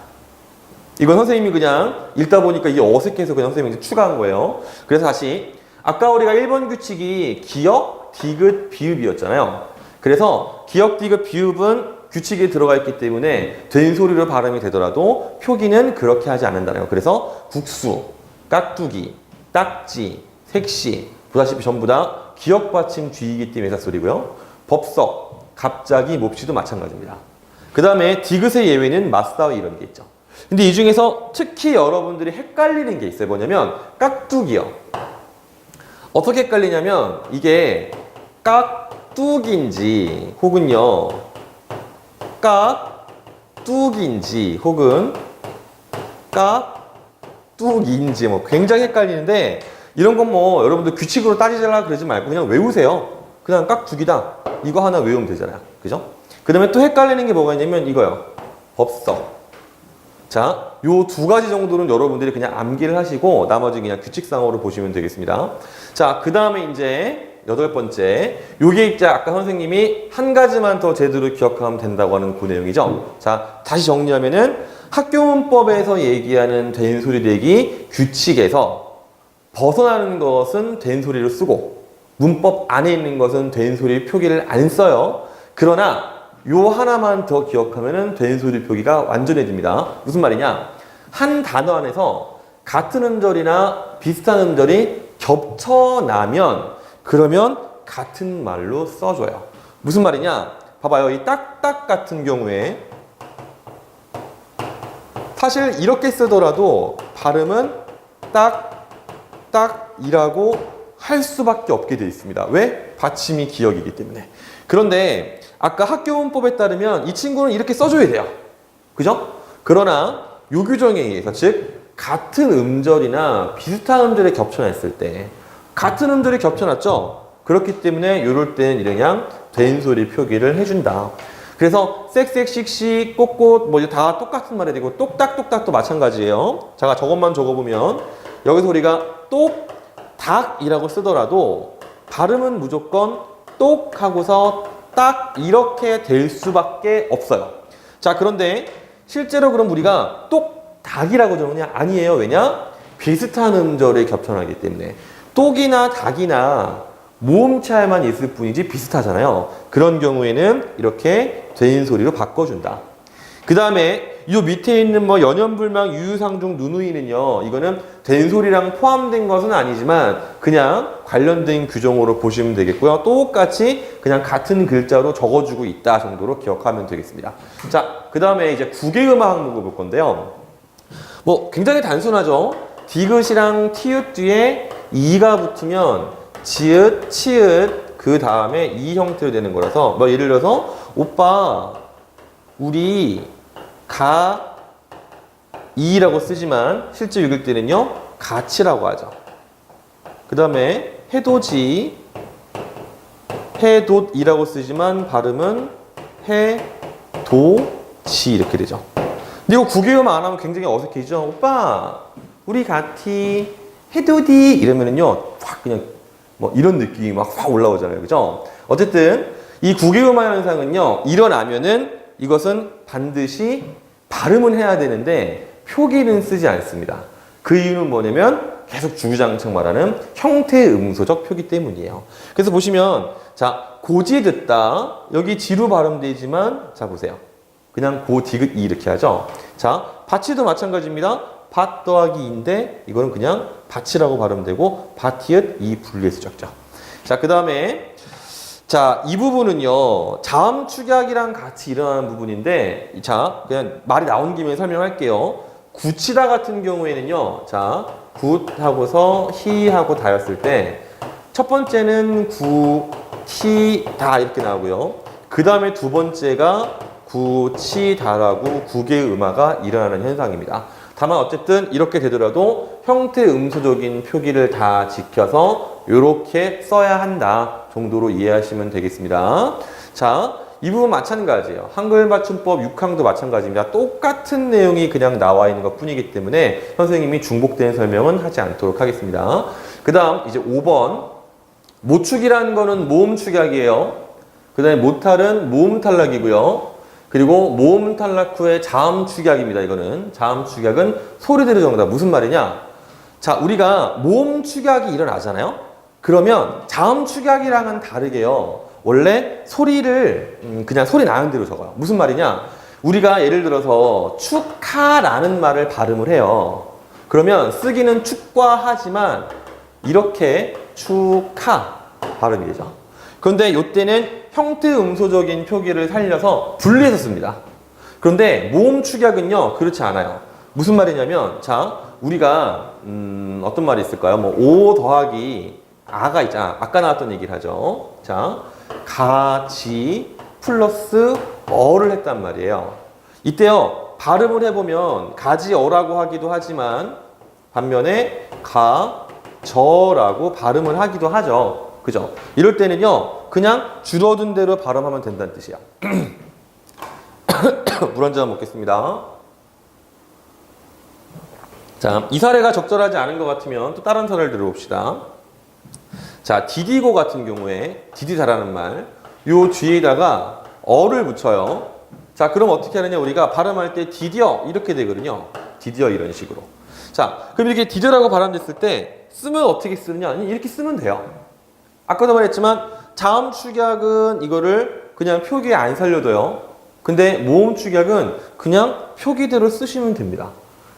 [SPEAKER 1] 이건 선생님이 그냥 읽다 보니까 이게 어색해서 그냥 선생님이 추가한 거예요. 그래서 다시 아까 우리가 1번 규칙이 기역, 디귿, 비읍이었잖아요. 그래서 기역, 디귿, 비읍은 규칙에 들어가 있기 때문에 된소리로 발음이 되더라도 표기는 그렇게 하지 않는다는 거. 그래서 국수, 깍두기, 딱지, 색시 보다시피 전부 다 기역 받침 뒤이기 때문에 사소리고요. 법석, 갑자기, 몹시도 마찬가지입니다. 그 다음에 디귿의 예외는 맞사위 이런 게 있죠. 근데 이 중에서 특히 여러분들이 헷갈리는 게 있어요. 뭐냐면 깍두기요. 어떻게 헷갈리냐면 이게 깍둑인지 혹은요 깍둑인지 혹은 깍둑인지 뭐 굉장히 헷갈리는데 이런 건 뭐 여러분들 규칙으로 따지려고 그러지 말고 그냥 외우세요. 그냥 깍두기다. 이거 하나 외우면 되잖아요. 그죠? 그 다음에 또 헷갈리는 게 뭐가 있냐면 이거요. 법석. 자, 요 두 가지 정도는 여러분들이 그냥 암기를 하시고 나머지 그냥 규칙상으로 보시면 되겠습니다. 자, 그 다음에 이제 8번째. 요게 이제 아까 선생님이 한 가지만 더 제대로 기억하면 된다고 하는 그 내용이죠. 자, 다시 정리하면은 학교문법에서 얘기하는 된소리 대기 규칙에서 벗어나는 것은 된소리를 쓰고 문법 안에 있는 것은 된소리 표기를 안 써요. 그러나 요 하나만 더 기억하면은 된소리 표기가 완전해집니다. 무슨 말이냐? 한 단어 안에서 같은 음절이나 비슷한 음절이 겹쳐나면 그러면 같은 말로 써줘요. 무슨 말이냐? 봐봐요. 이 딱딱 같은 경우에 사실 이렇게 쓰더라도 발음은 딱이라고 할 수밖에 없게 되어 있습니다. 왜? 받침이 기역이기 때문에. 그런데 아까 학교문법에 따르면 이 친구는 이렇게 써줘야 돼요. 그죠? 그러나 요 규정에 의해서 즉 같은 음절이나 비슷한 음절이 겹쳐놨을 때 같은 음절이 겹쳐놨죠? 그렇기 때문에 이럴 때는 그냥 된소리 표기를 해준다. 그래서 쌕쌕, 씩씩, 꽃꽃 뭐 다 똑같은 말이 되고 똑딱똑딱도 마찬가지예요. 자, 저것만 적어보면 여기서 우리가 똑닭이라고 쓰더라도 발음은 무조건 똑 하고서 딱 이렇게 될 수밖에 없어요. 자, 그런데 실제로 그럼 우리가 똑닭이라고 적느냐? 아니에요. 왜냐? 비슷한 음절이 겹쳐나기 때문에 똑이나 닭이나 모음 차이만 있을 뿐이지 비슷하잖아요. 그런 경우에는 이렇게 된소리로 바꿔준다. 그 다음에 이 밑에 있는 뭐 연연불망, 유유상중, 누누이는요. 이거는 된소리랑 포함된 것은 아니지만 그냥 관련된 규정으로 보시면 되겠고요. 똑같이 그냥 같은 글자로 적어주고 있다 정도로 기억하면 되겠습니다. 자, 그 다음에 이제 국외음악 항목을 볼 건데요. 뭐 굉장히 단순하죠. 디귿이랑 티읕 뒤에 이가 붙으면 지읒, 치읒 그 다음에 이 형태로 되는 거라서 뭐 예를 들어서 오빠 우리 이라고 쓰지만 실제 읽을 때는요 같이라고 하죠. 그 다음에 해도지 해돛이라고 쓰지만 발음은 해도지 이렇게 되죠. 근데 이거 국외음악 안 하면 굉장히 어색해지죠. 오빠 우리 같이 해도디 이러면은요 확 그냥 뭐 이런 느낌이 막 확 올라오잖아요. 그죠? 어쨌든 이 국외음악 현상은요 일어나면은 이것은 반드시 발음은 해야 되는데 표기는 쓰지 않습니다. 그 이유는 뭐냐면 계속 주구장창 말하는 형태음소적 표기 때문이에요. 그래서 보시면 자 고지 듣다 여기 지로 발음되지만 자 보세요. 그냥 고 디귿 이 이렇게 하죠. 자 밭이도 마찬가지입니다. 밭 더하기 인데 이거는 그냥 밭이라고 발음되고 밭이읒 이 분리해서 적죠. 자 그 다음에 자, 이 부분은요, 자음 축약이랑 같이 일어나는 부분인데, 자, 그냥 말이 나온 김에 설명할게요. 굿이다 같은 경우에는요, 자, 굿 하고서 히 하고 다였을 때, 첫 번째는 구티다 이렇게 나오고요. 그 다음에 두 번째가 구치다라고 구 개의 음화가 일어나는 현상입니다. 다만 어쨌든 이렇게 되더라도 형태 음소적인 표기를 다 지켜서 이렇게 써야 한다 정도로 이해하시면 되겠습니다. 자, 이 부분 마찬가지예요. 한글 맞춤법 6항도 마찬가지입니다. 똑같은 내용이 그냥 나와 있는 것 뿐이기 때문에 선생님이 중복된 설명은 하지 않도록 하겠습니다. 그 다음 이제 5번 모축이라는 거는 모음 축약이에요. 그 다음에 모탈은 모음 탈락이고요. 그리고 모음 탈락 후에 자음 축약입니다. 이거는 자음 축약은 소리대로 정답. 무슨 말이냐? 자, 우리가 모음 축약이 일어나잖아요. 그러면 자음 축약이랑은 다르게요. 원래 소리를 그냥 소리 나는 대로 적어요. 무슨 말이냐? 우리가 예를 들어서 축하라는 말을 발음을 해요. 그러면 쓰기는 축과하지만 이렇게 축하 발음이 되죠. 그런데 이때는 형태 음소적인 표기를 살려서 분리해서 씁니다. 그런데 모음 축약은요 그렇지 않아요. 무슨 말이냐면 자 우리가 어떤 말이 있을까요? 뭐 오 더하기 아가 있잖아. 아까 나왔던 얘기를 하죠. 자 가지 플러스 어를 했단 말이에요. 이때요 발음을 해보면 가지어라고 하기도 하지만 반면에 가저라고 발음을 하기도 하죠. 그죠? 이럴 때는요 그냥 줄어든 대로 발음하면 된다는 뜻이야. 물 한 잔 먹겠습니다. 자, 이 사례가 적절하지 않은 것 같으면 또 다른 사례를 들어봅시다. 자, 디디고 같은 경우에 디디다라는 말, 요 뒤에다가 어를 붙여요. 자, 그럼 어떻게 하느냐? 우리가 발음할 때 디디어 이렇게 되거든요. 디디어 이런 식으로. 자, 그럼 이렇게 디디어라고 발음됐을 때 쓰면 어떻게 쓰느냐? 아니, 이렇게 쓰면 돼요. 아까도 말했지만 자음 축약은 이거를 그냥 표기에 안 살려둬요. 근데 모음 축약은 그냥 표기대로 쓰시면 됩니다.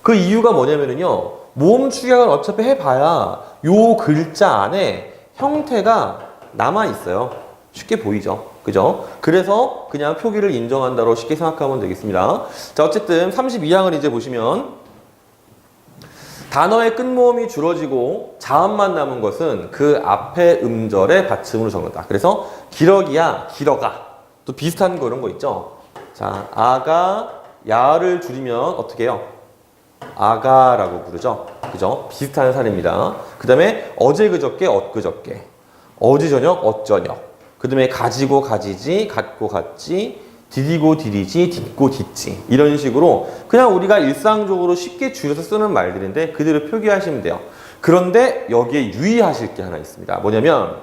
[SPEAKER 1] 그 이유가 뭐냐면요. 모음 축약은 어차피 해봐야 요 글자 안에 형태가 남아있어요. 쉽게 보이죠. 그죠? 그래서 그냥 표기를 인정한다로 쉽게 생각하면 되겠습니다. 자, 어쨌든 32항을 이제 보시면 단어의 끝모음이 줄어지고 자음만 남은 것은 그 앞에 음절의 받침으로 적는다. 그래서 기러기야, 기러가. 또 비슷한 거 이런 거 있죠. 자, 아가, 야를 줄이면 어떻게 해요? 아가라고 부르죠. 그죠? 비슷한 사례입니다. 그 다음에 어제 그저께, 엊그저께. 어제 저녁, 엇저녁. 그 다음에 가지고 가지지, 갖고 갖지. 디디고 디디지, 딛고 딛지 이런 식으로 그냥 우리가 일상적으로 쉽게 줄여서 쓰는 말들인데 그대로 표기하시면 돼요. 그런데 여기에 유의하실 게 하나 있습니다. 뭐냐면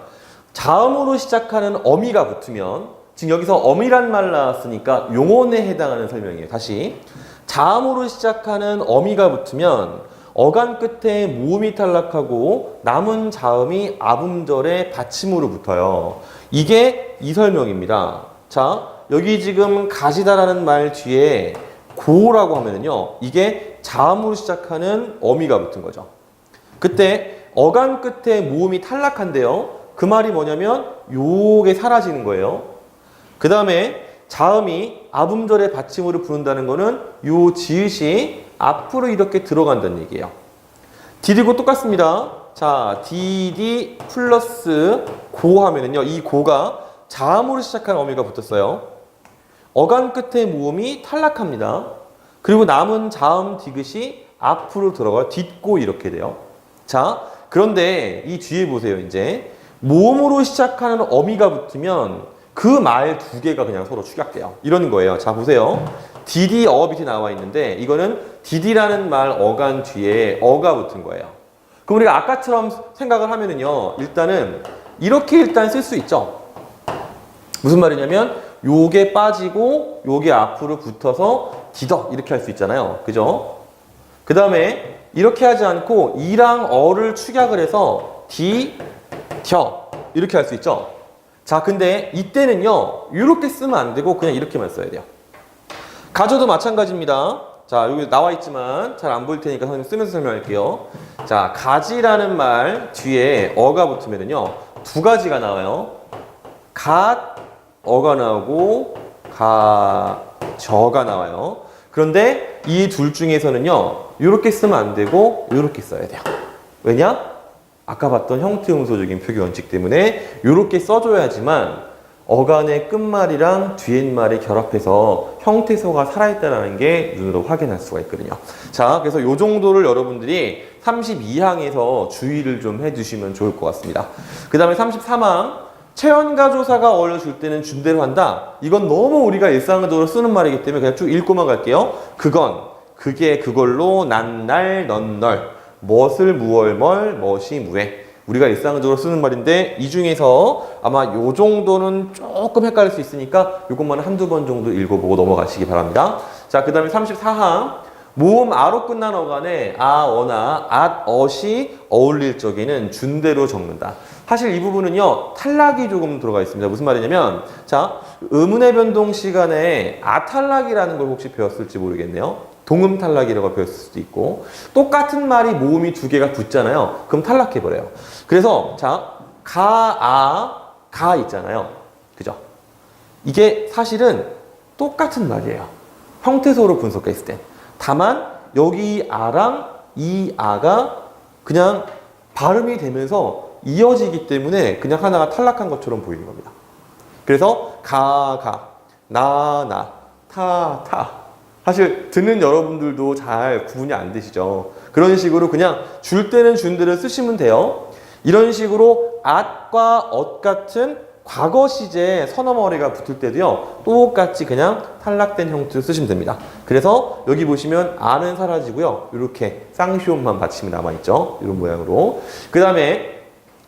[SPEAKER 1] 자음으로 시작하는 어미가 붙으면 지금 여기서 어미란 말 나왔으니까 용언에 해당하는 설명이에요. 다시 자음으로 시작하는 어미가 붙으면 어간 끝에 모음이 탈락하고 남은 자음이 앞음절의 받침으로 붙어요. 이게 이 설명입니다. 자 여기 지금 가지다라는 말 뒤에 고라고 하면은요, 이게 자음으로 시작하는 어미가 붙은 거죠. 그때 어간 끝에 모음이 탈락한데요. 그 말이 뭐냐면 요게 사라지는 거예요. 그 다음에 자음이 앞음절의 받침으로 부른다는 거는 요 지읒이 앞으로 이렇게 들어간다는 얘기예요. 디디고 똑같습니다. 자, 디디 플러스 고 하면은요, 이 고가 자음으로 시작한 어미가 붙었어요. 어간 끝에 모음이 탈락합니다. 그리고 남은 자음 디귿이 앞으로 들어가 딛고 이렇게 돼요. 자, 그런데 이 뒤에 보세요. 이제 모음으로 시작하는 어미가 붙으면 그 말 두 개가 그냥 서로 축약돼요. 이런 거예요. 자, 보세요. 디디어 밑에 나와 있는데 이거는 디디라는 말 어간 뒤에 어가 붙은 거예요. 그럼 우리가 아까처럼 생각을 하면은요. 일단은 이렇게 일단 쓸 수 있죠. 무슨 말이냐면 요게 빠지고 요게 앞으로 붙어서 디더 이렇게 할 수 있잖아요. 그죠? 그 다음에 이렇게 하지 않고 이랑 어를 축약을 해서 디, 겨 이렇게 할 수 있죠. 자, 근데 이때는요. 이렇게 쓰면 안 되고 그냥 이렇게만 써야 돼요. 가져도 마찬가지입니다. 자, 여기 나와 있지만 잘 안 보일 테니까 선생님 쓰면서 설명할게요. 자, 가지라는 말 뒤에 어가 붙으면은요. 두 가지가 나와요. 어가 나오고 저가 나와요. 그런데 이 둘 중에서는요. 이렇게 쓰면 안 되고 이렇게 써야 돼요. 왜냐? 아까 봤던 형태음소적인 표기 원칙 때문에 이렇게 써줘야지만 어간의 끝말이랑 뒤엔말이 결합해서 형태소가 살아있다는 게 눈으로 확인할 수가 있거든요. 자, 그래서 이 정도를 여러분들이 32항에서 주의를 좀 해주시면 좋을 것 같습니다. 그 다음에 33항 체연과 조사가 어울려줄 때는 준대로 한다. 이건 너무 우리가 일상적으로 쓰는 말이기 때문에 그냥 쭉 읽고만 갈게요. 그건, 그게, 그걸로, 난, 날, 넌, 널, 멋을, 무얼, 뭘, 멋이, 무에. 우리가 일상적으로 쓰는 말인데 이 중에서 아마 요 정도는 조금 헷갈릴 수 있으니까 요것만 한두 번 정도 읽어보고 넘어가시기 바랍니다. 자, 그 다음에 34항 모음 아로 끝난 어간에 아, 어나, 앗, 엇이 어울릴 적에는 준대로 적는다. 사실 이 부분은요 탈락이 조금 들어가 있습니다. 무슨 말이냐면 자, 의문의 변동 시간에 아탈락이라는 걸 혹시 배웠을지 모르겠네요. 동음 탈락이라고 배웠을 수도 있고 똑같은 말이 모음이 두 개가 붙잖아요. 그럼 탈락해버려요. 그래서 자, 가 있잖아요. 그죠? 이게 사실은 똑같은 말이에요. 형태소로 분석했을 때. 다만 여기 아랑 이 아가 그냥 발음이 되면서 이어지기 때문에 그냥 하나가 탈락한 것처럼 보이는 겁니다. 그래서 가, 나, 타. 사실 듣는 여러분들도 잘 구분이 안 되시죠. 그런 식으로 그냥 줄 때는 준 대로 쓰시면 돼요. 이런 식으로 at과 엇 같은 과거 시제에 선어머리가 붙을 때도요. 똑같이 그냥 탈락된 형태로 쓰시면 됩니다. 그래서 여기 보시면 아는 사라지고요. 이렇게 쌍시옷만 받침이 남아있죠. 이런 모양으로. 그 다음에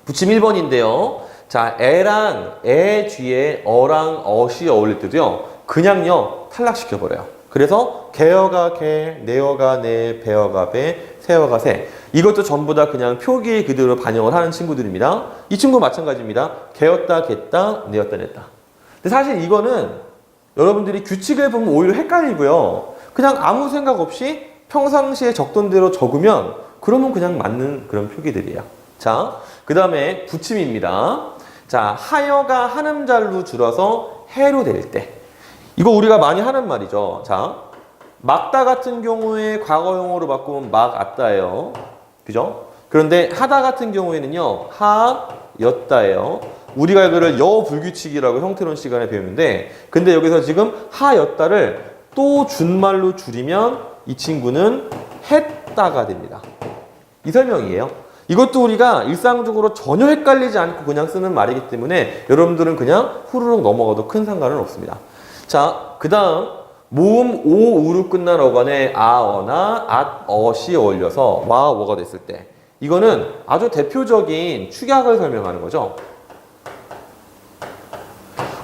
[SPEAKER 1] 붙임 1번인데요. 자, 애랑 애 뒤에 어랑 엇이 어울릴 때도요. 그냥요. 탈락시켜버려요. 그래서 개어가 개, 내어가 내, 배어가 배, 새어가 새. 이것도 전부 다 그냥 표기 그대로 반영을 하는 친구들입니다. 이 친구 마찬가지입니다. 개었다, 겠다, 내었다, 냈다. 근데 사실 이거는 여러분들이 규칙을 보면 오히려 헷갈리고요. 그냥 아무 생각 없이 평상시에 적던 대로 적으면 그러면 그냥 맞는 그런 표기들이에요. 자, 그 다음에 붙임입니다. 자, 하여가 한음잘로 줄어서 해로 될 때. 이거 우리가 많이 하는 말이죠. 자, 막다 같은 경우에 과거용어로 바꾸면 막았다예요. 그죠? 그런데 하다 같은 경우에는요. 하였다예요. 우리가 이거를 여불규칙이라고 형태론 시간에 배우는데 근데 여기서 지금 하였다를 또 준말로 줄이면 이 친구는 했다가 됩니다. 이 설명이에요. 이것도 우리가 일상적으로 전혀 헷갈리지 않고 그냥 쓰는 말이기 때문에 여러분들은 그냥 후루룩 넘어가도 큰 상관은 없습니다. 자, 그 다음 모음 오우로 끝난 어간에 아, 어나, 앗, 엇이 어울려서 와, 워가 됐을 때 이거는 아주 대표적인 축약을 설명하는 거죠.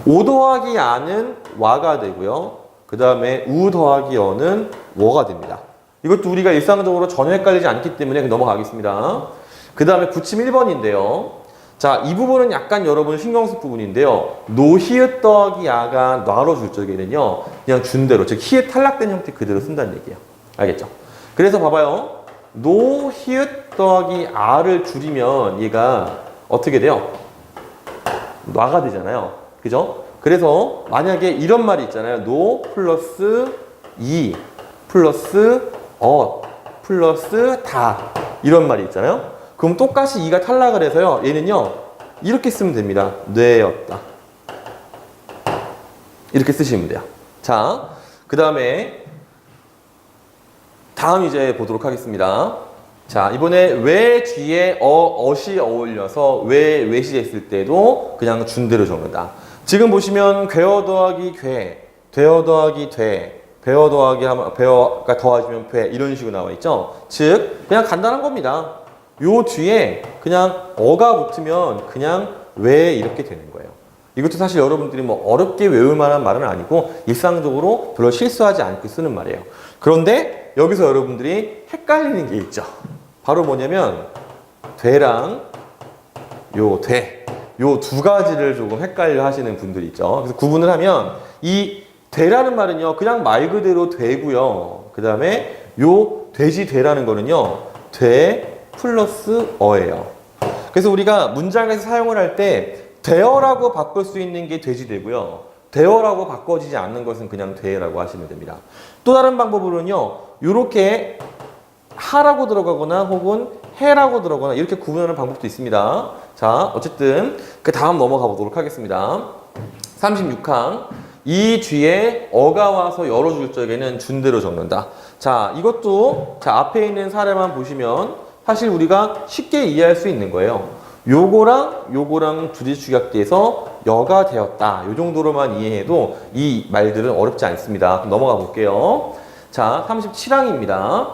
[SPEAKER 1] 오 더하기 아는 와가 되고요. 그 다음에 우 더하기 어는 워가 됩니다. 이것도 우리가 일상적으로 전혀 헷갈리지 않기 때문에 넘어가겠습니다. 그 다음에 붙임 1번인데요. 자, 이 부분은 약간 여러분 신경 쓸 부분인데요. 노, 히읗 더하기 아가 놔로 줄 적에는요. 그냥 준대로, 즉 히읗 탈락된 형태 그대로 쓴다는 얘기예요. 알겠죠? 그래서 봐봐요. 노, 히읗 더하기 아를 줄이면 얘가 어떻게 돼요? 놔가 되잖아요. 그죠? 그래서 만약에 이런 말이 있잖아요. 노 플러스 이 플러스 엇 플러스 다 이런 말이 있잖아요. 그럼 똑같이 이가 탈락을 해서요. 얘는요. 이렇게 쓰면 됩니다. 뇌였다. 이렇게 쓰시면 돼요. 자, 그 다음에 다음 이제 보도록 하겠습니다. 자, 이번에 왜 뒤에 엇이 어울려서 외시 했을 때도 그냥 준대로 적는다. 지금 보시면 괴어 더하기 괴, 되어 더하기 돼, 배어 더하기 하면 배어가 더하시면 배 이런 식으로 나와 있죠. 즉 그냥 간단한 겁니다. 요 뒤에 그냥 어가 붙으면 그냥 왜 이렇게 되는 거예요. 이것도 사실 여러분들이 뭐 어렵게 외울 만한 말은 아니고 일상적으로 별로 실수하지 않고 쓰는 말이에요. 그런데 여기서 여러분들이 헷갈리는 게 있죠. 바로 뭐냐면 되랑 요 두 가지를 조금 헷갈려 하시는 분들이 있죠. 그래서 구분을 하면 이 되라는 말은요. 그냥 말 그대로 되고요. 그 다음에 요 돼지 되라는 거는요. 돼 플러스 어예요. 그래서 우리가 문장에서 사용을 할 때 되어라고 바꿀 수 있는 게 돼지 되고요. 되어라고 바꿔지지 않는 것은 그냥 되라고 하시면 됩니다. 또 다른 방법으로는요. 이렇게 하라고 들어가거나 혹은 해라고 들어거나 이렇게 구분하는 방법도 있습니다. 자, 어쨌든 그 다음 넘어가 보도록 하겠습니다. 36항. 이 뒤에 어가 와서 열어줄 적에는 준대로 적는다. 자, 이것도 자 앞에 있는 사례만 보시면 사실 우리가 쉽게 이해할 수 있는 거예요. 요거랑 둘이 축약돼서 여가 되었다. 요 정도로만 이해해도 이 말들은 어렵지 않습니다. 그럼 넘어가 볼게요. 자, 37항입니다.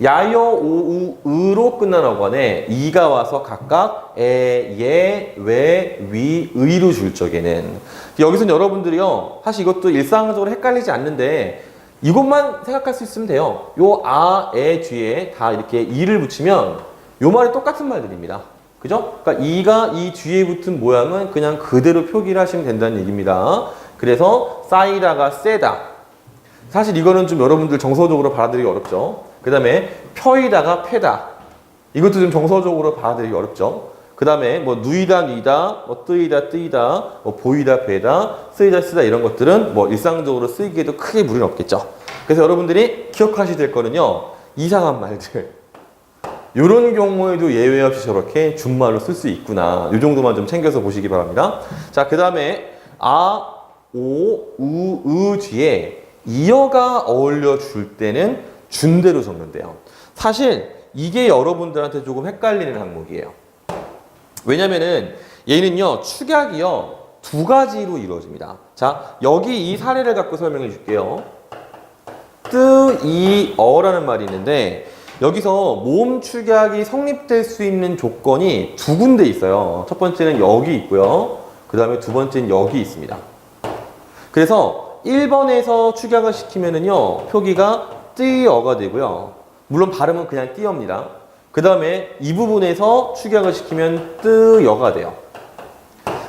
[SPEAKER 1] 야여, 오, 우, 으로 끝난 어간에 이가 와서 각각 에, 예, 왜, 위, 의로 줄 적에는 여기서는 여러분들이요 사실 이것도 일상적으로 헷갈리지 않는데 이것만 생각할 수 있으면 돼요. 요 아, 에 뒤에 다 이렇게 이를 붙이면 요 말이 똑같은 말들입니다. 그죠? 그러니까 이가 이 뒤에 붙은 모양은 그냥 그대로 표기를 하시면 된다는 얘기입니다. 그래서 싸이다가 세다. 사실 이거는 좀 여러분들 정서적으로 받아들이기 어렵죠. 그 다음에 펴이다가 패다. 이것도 좀 정서적으로 받아들이기 어렵죠. 그 다음에 뭐 누이다, 뉘다, 뭐 뜨이다, 뜨이다, 뭐 보이다, 베다, 쓰이다, 쓰다 이런 것들은 뭐 일상적으로 쓰이기에도 크게 무리는 없겠죠. 그래서 여러분들이 기억하셔야 될 거는요. 이상한 말들. 이런 경우에도 예외 없이 저렇게 준말로 쓸 수 있구나. 이 정도만 좀 챙겨서 보시기 바랍니다. 자, 그 다음에 아, 오, 우, 으 뒤에 이어가 어울려 줄 때는 준대로 적는데요. 사실 이게 여러분들한테 조금 헷갈리는 항목이에요. 왜냐면은 얘는요 축약이요 두 가지로 이루어집니다. 자, 여기 이 사례를 갖고 설명해 줄게요. 뜨, 이, 어라는 말이 있는데 여기서 모음 축약이 성립될 수 있는 조건이 두 군데 있어요. 첫 번째는 여기 있고요. 그 다음에 두 번째는 여기 있습니다. 그래서 1번에서 축약을 시키면은요 표기가 띠어가 되고요. 물론 발음은 그냥 띠어입니다. 그 다음에 이 부분에서 축약을 시키면 뜨여가 돼요.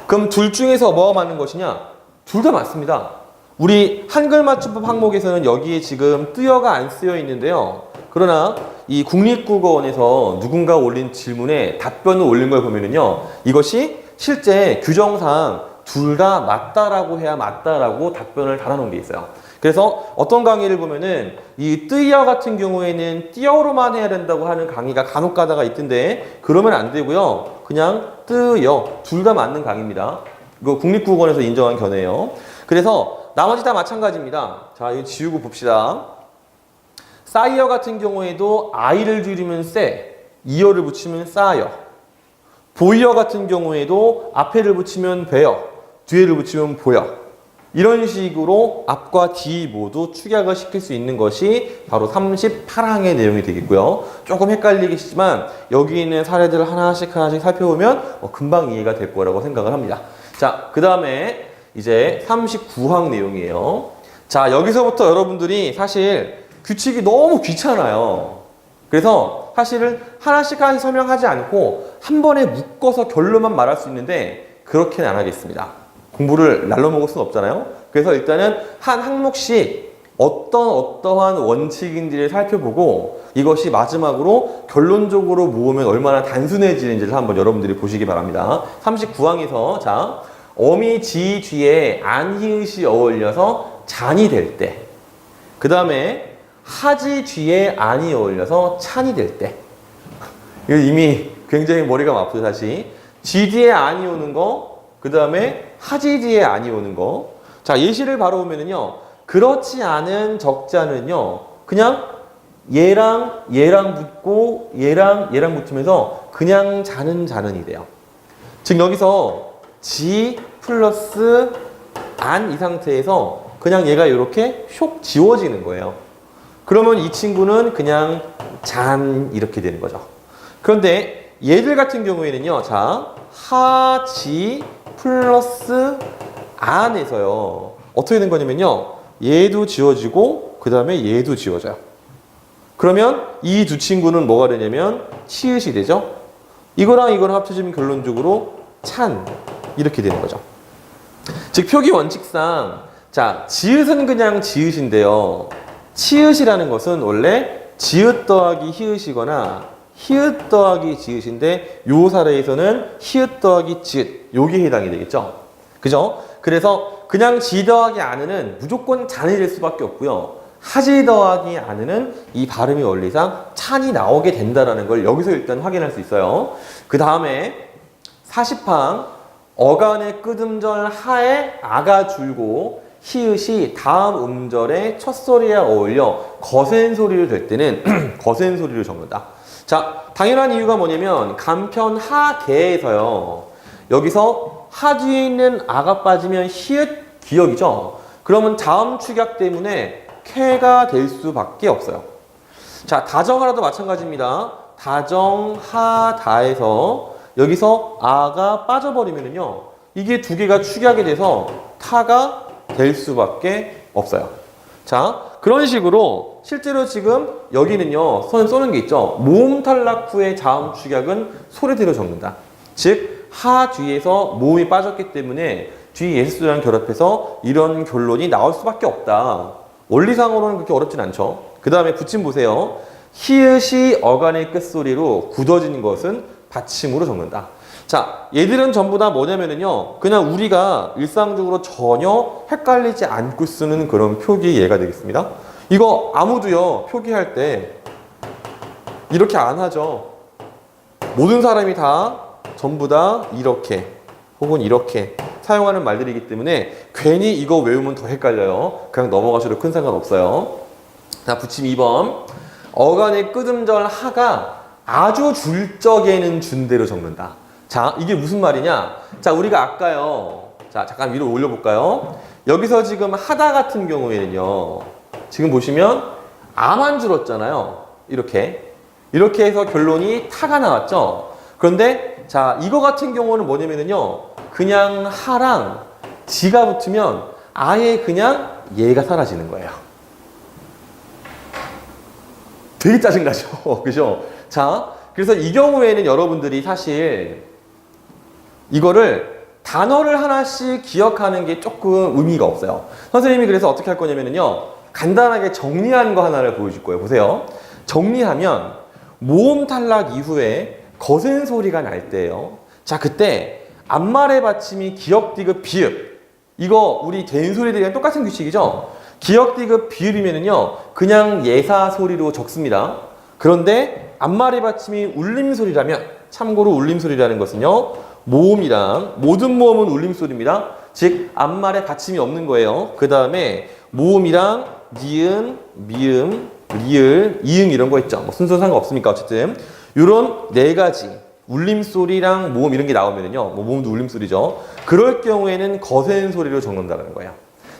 [SPEAKER 1] 그럼 둘 중에서 뭐가 맞는 것이냐? 둘 다 맞습니다. 우리 한글 맞춤법 항목에서는 여기에 지금 뜨여가 안 쓰여 있는데요. 그러나 이 국립국어원에서 누군가 올린 질문에 답변을 올린 걸 보면은요. 이것이 실제 규정상 둘 다 맞다라고 해야 맞다라고 답변을 달아놓은 게 있어요. 그래서 어떤 강의를 보면은 이 뜨여 같은 경우에는 띠어로만 해야 된다고 하는 강의가 간혹 가다가 있던데 그러면 안 되고요. 그냥 뜨여 둘 다 맞는 강의입니다. 이거 국립국어원에서 인정한 견해예요. 그래서 나머지 다 마찬가지입니다. 자, 이거 지우고 봅시다. 싸이어 같은 경우에도 아이를 줄이면 세, 이어를 붙이면 싸여. 보이어 같은 경우에도 앞에를 붙이면 배여, 뒤에를 붙이면 보여. 이런 식으로 앞과 뒤 모두 축약을 시킬 수 있는 것이 바로 38항의 내용이 되겠고요. 조금 헷갈리겠지만 여기 있는 사례들을 하나씩 살펴보면 금방 이해가 될 거라고 생각을 합니다. 자, 그 다음에 이제 39항 내용이에요. 자, 여기서부터 여러분들이 사실 규칙이 너무 귀찮아요. 그래서 사실은 하나씩 설명하지 않고 한 번에 묶어서 결론만 말할 수 있는데 그렇게는 안 하겠습니다. 공부를 날로 먹을 수는 없잖아요. 그래서 일단은 한 항목씩 어떠한 원칙인지를 살펴보고 이것이 마지막으로 결론적으로 모으면 얼마나 단순해지는지를 한번 여러분들이 보시기 바랍니다. 39항에서 자, 어미 지 뒤에 안, 히읗이 어울려서 잔이 될 때, 그 다음에 하지 뒤에 안이 어울려서 찬이 될 때. 이거 이미 굉장히 머리가 아프죠. 다시 지 뒤에 안이 오는 거, 그 다음에 하지 뒤에 안이 오는 거. 자, 예시를 바로 보면은요, 그렇지 않은 적자는요 그냥 얘랑 붙고 얘랑 붙으면서 그냥 자는이 돼요. 즉 여기서 지 플러스 안 이 상태에서 그냥 얘가 이렇게 쇽 지워지는 거예요. 그러면 이 친구는 그냥 잔 이렇게 되는 거죠. 그런데 얘들 같은 경우에는요, 자, 하지 플러스 안에서요 어떻게 된 거냐면요, 얘도 지워지고 그 다음에 얘도 지워져요. 그러면 이 두 친구는 뭐가 되냐면 치읓이 되죠. 이거랑 합쳐지면 결론적으로 찬 이렇게 되는 거죠. 즉 표기 원칙상 자, 지읒은 그냥 지읒인데요, 치읓이라는 것은 원래 지읒 더하기 히읗이거나 히읗 더하기 지읒인데 요 사례에서는 히읗 더하기 지읒 요게 해당이 되겠죠. 그죠? 그래서 그냥 지 더하기 안은 무조건 잔이 될 수밖에 없고요. 하지 더하기 않으는 이 발음의 원리상 찬이 나오게 된다는 걸 여기서 일단 확인할 수 있어요. 그 다음에 40항 어간의 끝음절 하에 아가 줄고 히읗이 다음 음절의 첫 소리에 어울려 거센 소리를 될 때는 거센 소리를 적는다. 자, 당연한 이유가 뭐냐면 간편 하계에서요. 여기서 하 뒤에 있는 아가 빠지면 히읗 기역이죠. 그러면 다음 축약 때문에 캐가 될 수밖에 없어요. 자, 다정하라도 마찬가지입니다. 다정하다에서 여기서 아가 빠져버리면요. 이게 두 개가 축약이 돼서 타가 될 수밖에 없어요. 자, 그런 식으로 실제로 지금 여기는요. 선 쏘는 게 있죠. 모음 탈락 후의 다음 축약은 소리대로 적는다. 즉, 하 뒤에서 모음이 빠졌기 때문에 뒤 예수랑 결합해서 이런 결론이 나올 수밖에 없다. 원리상으로는 그렇게 어렵진 않죠. 그 다음에 붙임 보세요. 히읗이 어간의 끝소리로 굳어진 것은 받침으로 적는다. 자, 얘들은 전부 다 뭐냐면요. 그냥 우리가 일상적으로 전혀 헷갈리지 않고 쓰는 그런 표기 예가 되겠습니다. 이거 아무도요, 표기할 때 이렇게 안 하죠. 모든 사람이 다 전부 다 이렇게 혹은 이렇게 사용하는 말들이기 때문에 괜히 이거 외우면 더 헷갈려요. 그냥 넘어가셔도 큰 상관없어요. 자, 붙임 2번. 어간의 끝음절 하가 아주 줄적에는 준대로 적는다. 자, 이게 무슨 말이냐? 자, 우리가 아까요. 자, 잠깐 위로 올려볼까요? 여기서 지금 하다 같은 경우에는요. 지금 보시면 아만 줄었잖아요. 이렇게. 이렇게 해서 결론이 타가 나왔죠. 그런데 자, 이거 같은 경우는 뭐냐면요. 그냥 하랑 지가 붙으면 아예 그냥 얘가 사라지는 거예요. 되게 짜증나죠? 그죠? 자, 그래서 이 경우에는 여러분들이 사실 이거를 단어를 하나씩 기억하는 게 조금 의미가 없어요. 선생님이 그래서 어떻게 할 거냐면요. 간단하게 정리한 거 하나를 보여줄 거예요. 보세요. 정리하면 모음 탈락 이후에 거센 소리가 날 때예요. 자, 그때 앞말의 받침이 기역, 디귿, 비읍. 이거 우리 개인 소리들이랑 똑같은 규칙이죠? 기역, 디귿, 비읍이면은요, 그냥 예사 소리로 적습니다. 그런데 앞말의 받침이 울림소리라면, 참고로 울림소리라는 것은요, 모음이랑, 모든 모음은 울림소리입니다. 즉, 앞말에 받침이 없는 거예요. 그 다음에 모음이랑 니은, 미음, 리을, 이응 이런 거 있죠. 뭐 순서 상관없으니까 어쨌든. 요런 네 가지. 울림소리랑 모음 이런 게 나오면은요, 뭐 모음도 울림소리죠. 그럴 경우에는 거센 소리로 적는다는 거예요.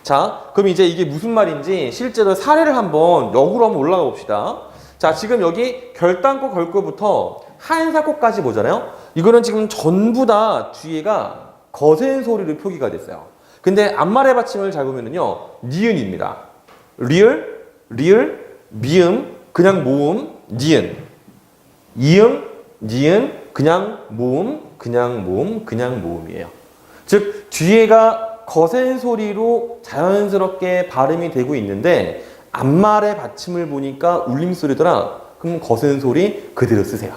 [SPEAKER 1] 자, 그럼 이제 이게 무슨 말인지 실제로 사례를 한번 역으로 한번 올라가 봅시다. 자, 지금 여기 결단코 걸코부터 한사코까지 보잖아요. 이거는 지금 전부 다 뒤에가 거센 소리로 표기가 됐어요. 근데 앞말의 받침을 잘 보면은요, 니은입니다. 리을, 미음, 그냥 모음, 니은, 이응, 니은, 그냥 모음, 그냥 모음, 그냥 모음이에요. 즉, 뒤에가 거센 소리로 자연스럽게 발음이 되고 있는데 앞말의 받침을 보니까 울림소리더라. 그럼 거센 소리 그대로 쓰세요.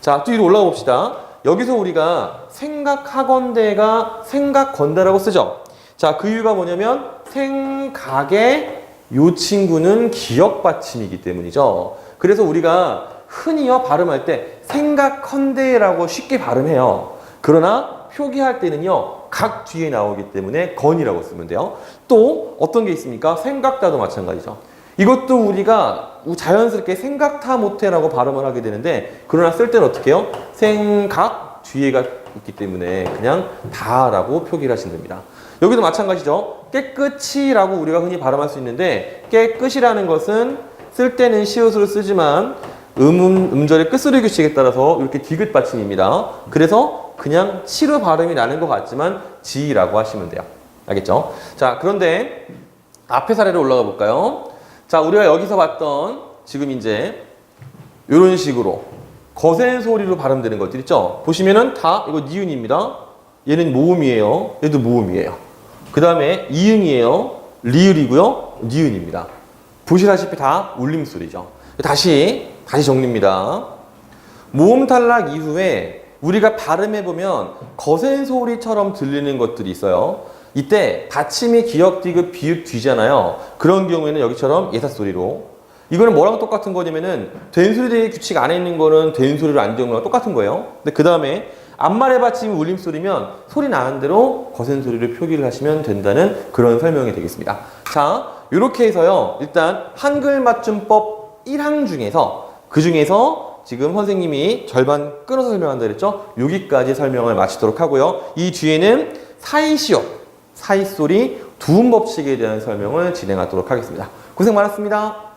[SPEAKER 1] 자, 또 위로 올라가 봅시다. 여기서 우리가 생각하건대가 생각건대라고 쓰죠. 자, 그 이유가 뭐냐면 생각의 요 친구는 기역 받침이기 때문이죠. 그래서 우리가 흔히요 발음할 때 생각컨대라고 쉽게 발음해요. 그러나 표기할 때는요 각 뒤에 나오기 때문에 건이라고 쓰면 돼요. 또 어떤 게 있습니까? 생각다도 마찬가지죠. 이것도 우리가 자연스럽게 생각다 못해라고 발음을 하게 되는데 그러나 쓸 때는 어떻게 해요? 생각 뒤에가 있기 때문에 그냥 다라고 표기를 하시면 됩니다. 여기도 마찬가지죠. 깨끗이라고 우리가 흔히 발음할 수 있는데 깨끗이라는 것은 쓸 때는 시옷으로 쓰지만 음절의 끝소리 규칙에 따라서 이렇게 디귿 받침입니다. 그래서 그냥 치로 발음이 나는 것 같지만 지라고 하시면 돼요. 알겠죠? 자, 그런데 앞에 사례로 올라가 볼까요? 자, 우리가 여기서 봤던 지금 이제 이런 식으로 거센 소리로 발음되는 것들 있죠? 보시면은 다 이거 니은입니다. 얘는 모음이에요. 얘도 모음이에요. 그 다음에 이응이에요. 리을이고요. 니은입니다. 보시다시피 다 울림소리죠. 다시 정리입니다. 모음 탈락 이후에 우리가 발음해보면 거센 소리처럼 들리는 것들이 있어요. 이때 받침이 기역, 디귿, 비읍, 뒤잖아요. 그런 경우에는 여기처럼 예사소리로. 이거는 뭐랑 똑같은 거냐면은 된소리의 규칙 안에 있는 거는 된소리로 안 적는 거랑 똑같은 거예요. 근데 그 다음에 앞말의 받침이 울림소리면 소리 나는 대로 거센 소리를 표기를 하시면 된다는 그런 설명이 되겠습니다. 자, 이렇게 해서요. 일단 한글 맞춤법 1항 중에서 그 중에서 지금 선생님이 절반 끊어서 설명한다 그랬죠? 여기까지 설명을 마치도록 하고요. 이 뒤에는 사이시오, 사이소리, 두음 법칙에 대한 설명을 진행하도록 하겠습니다. 고생 많았습니다.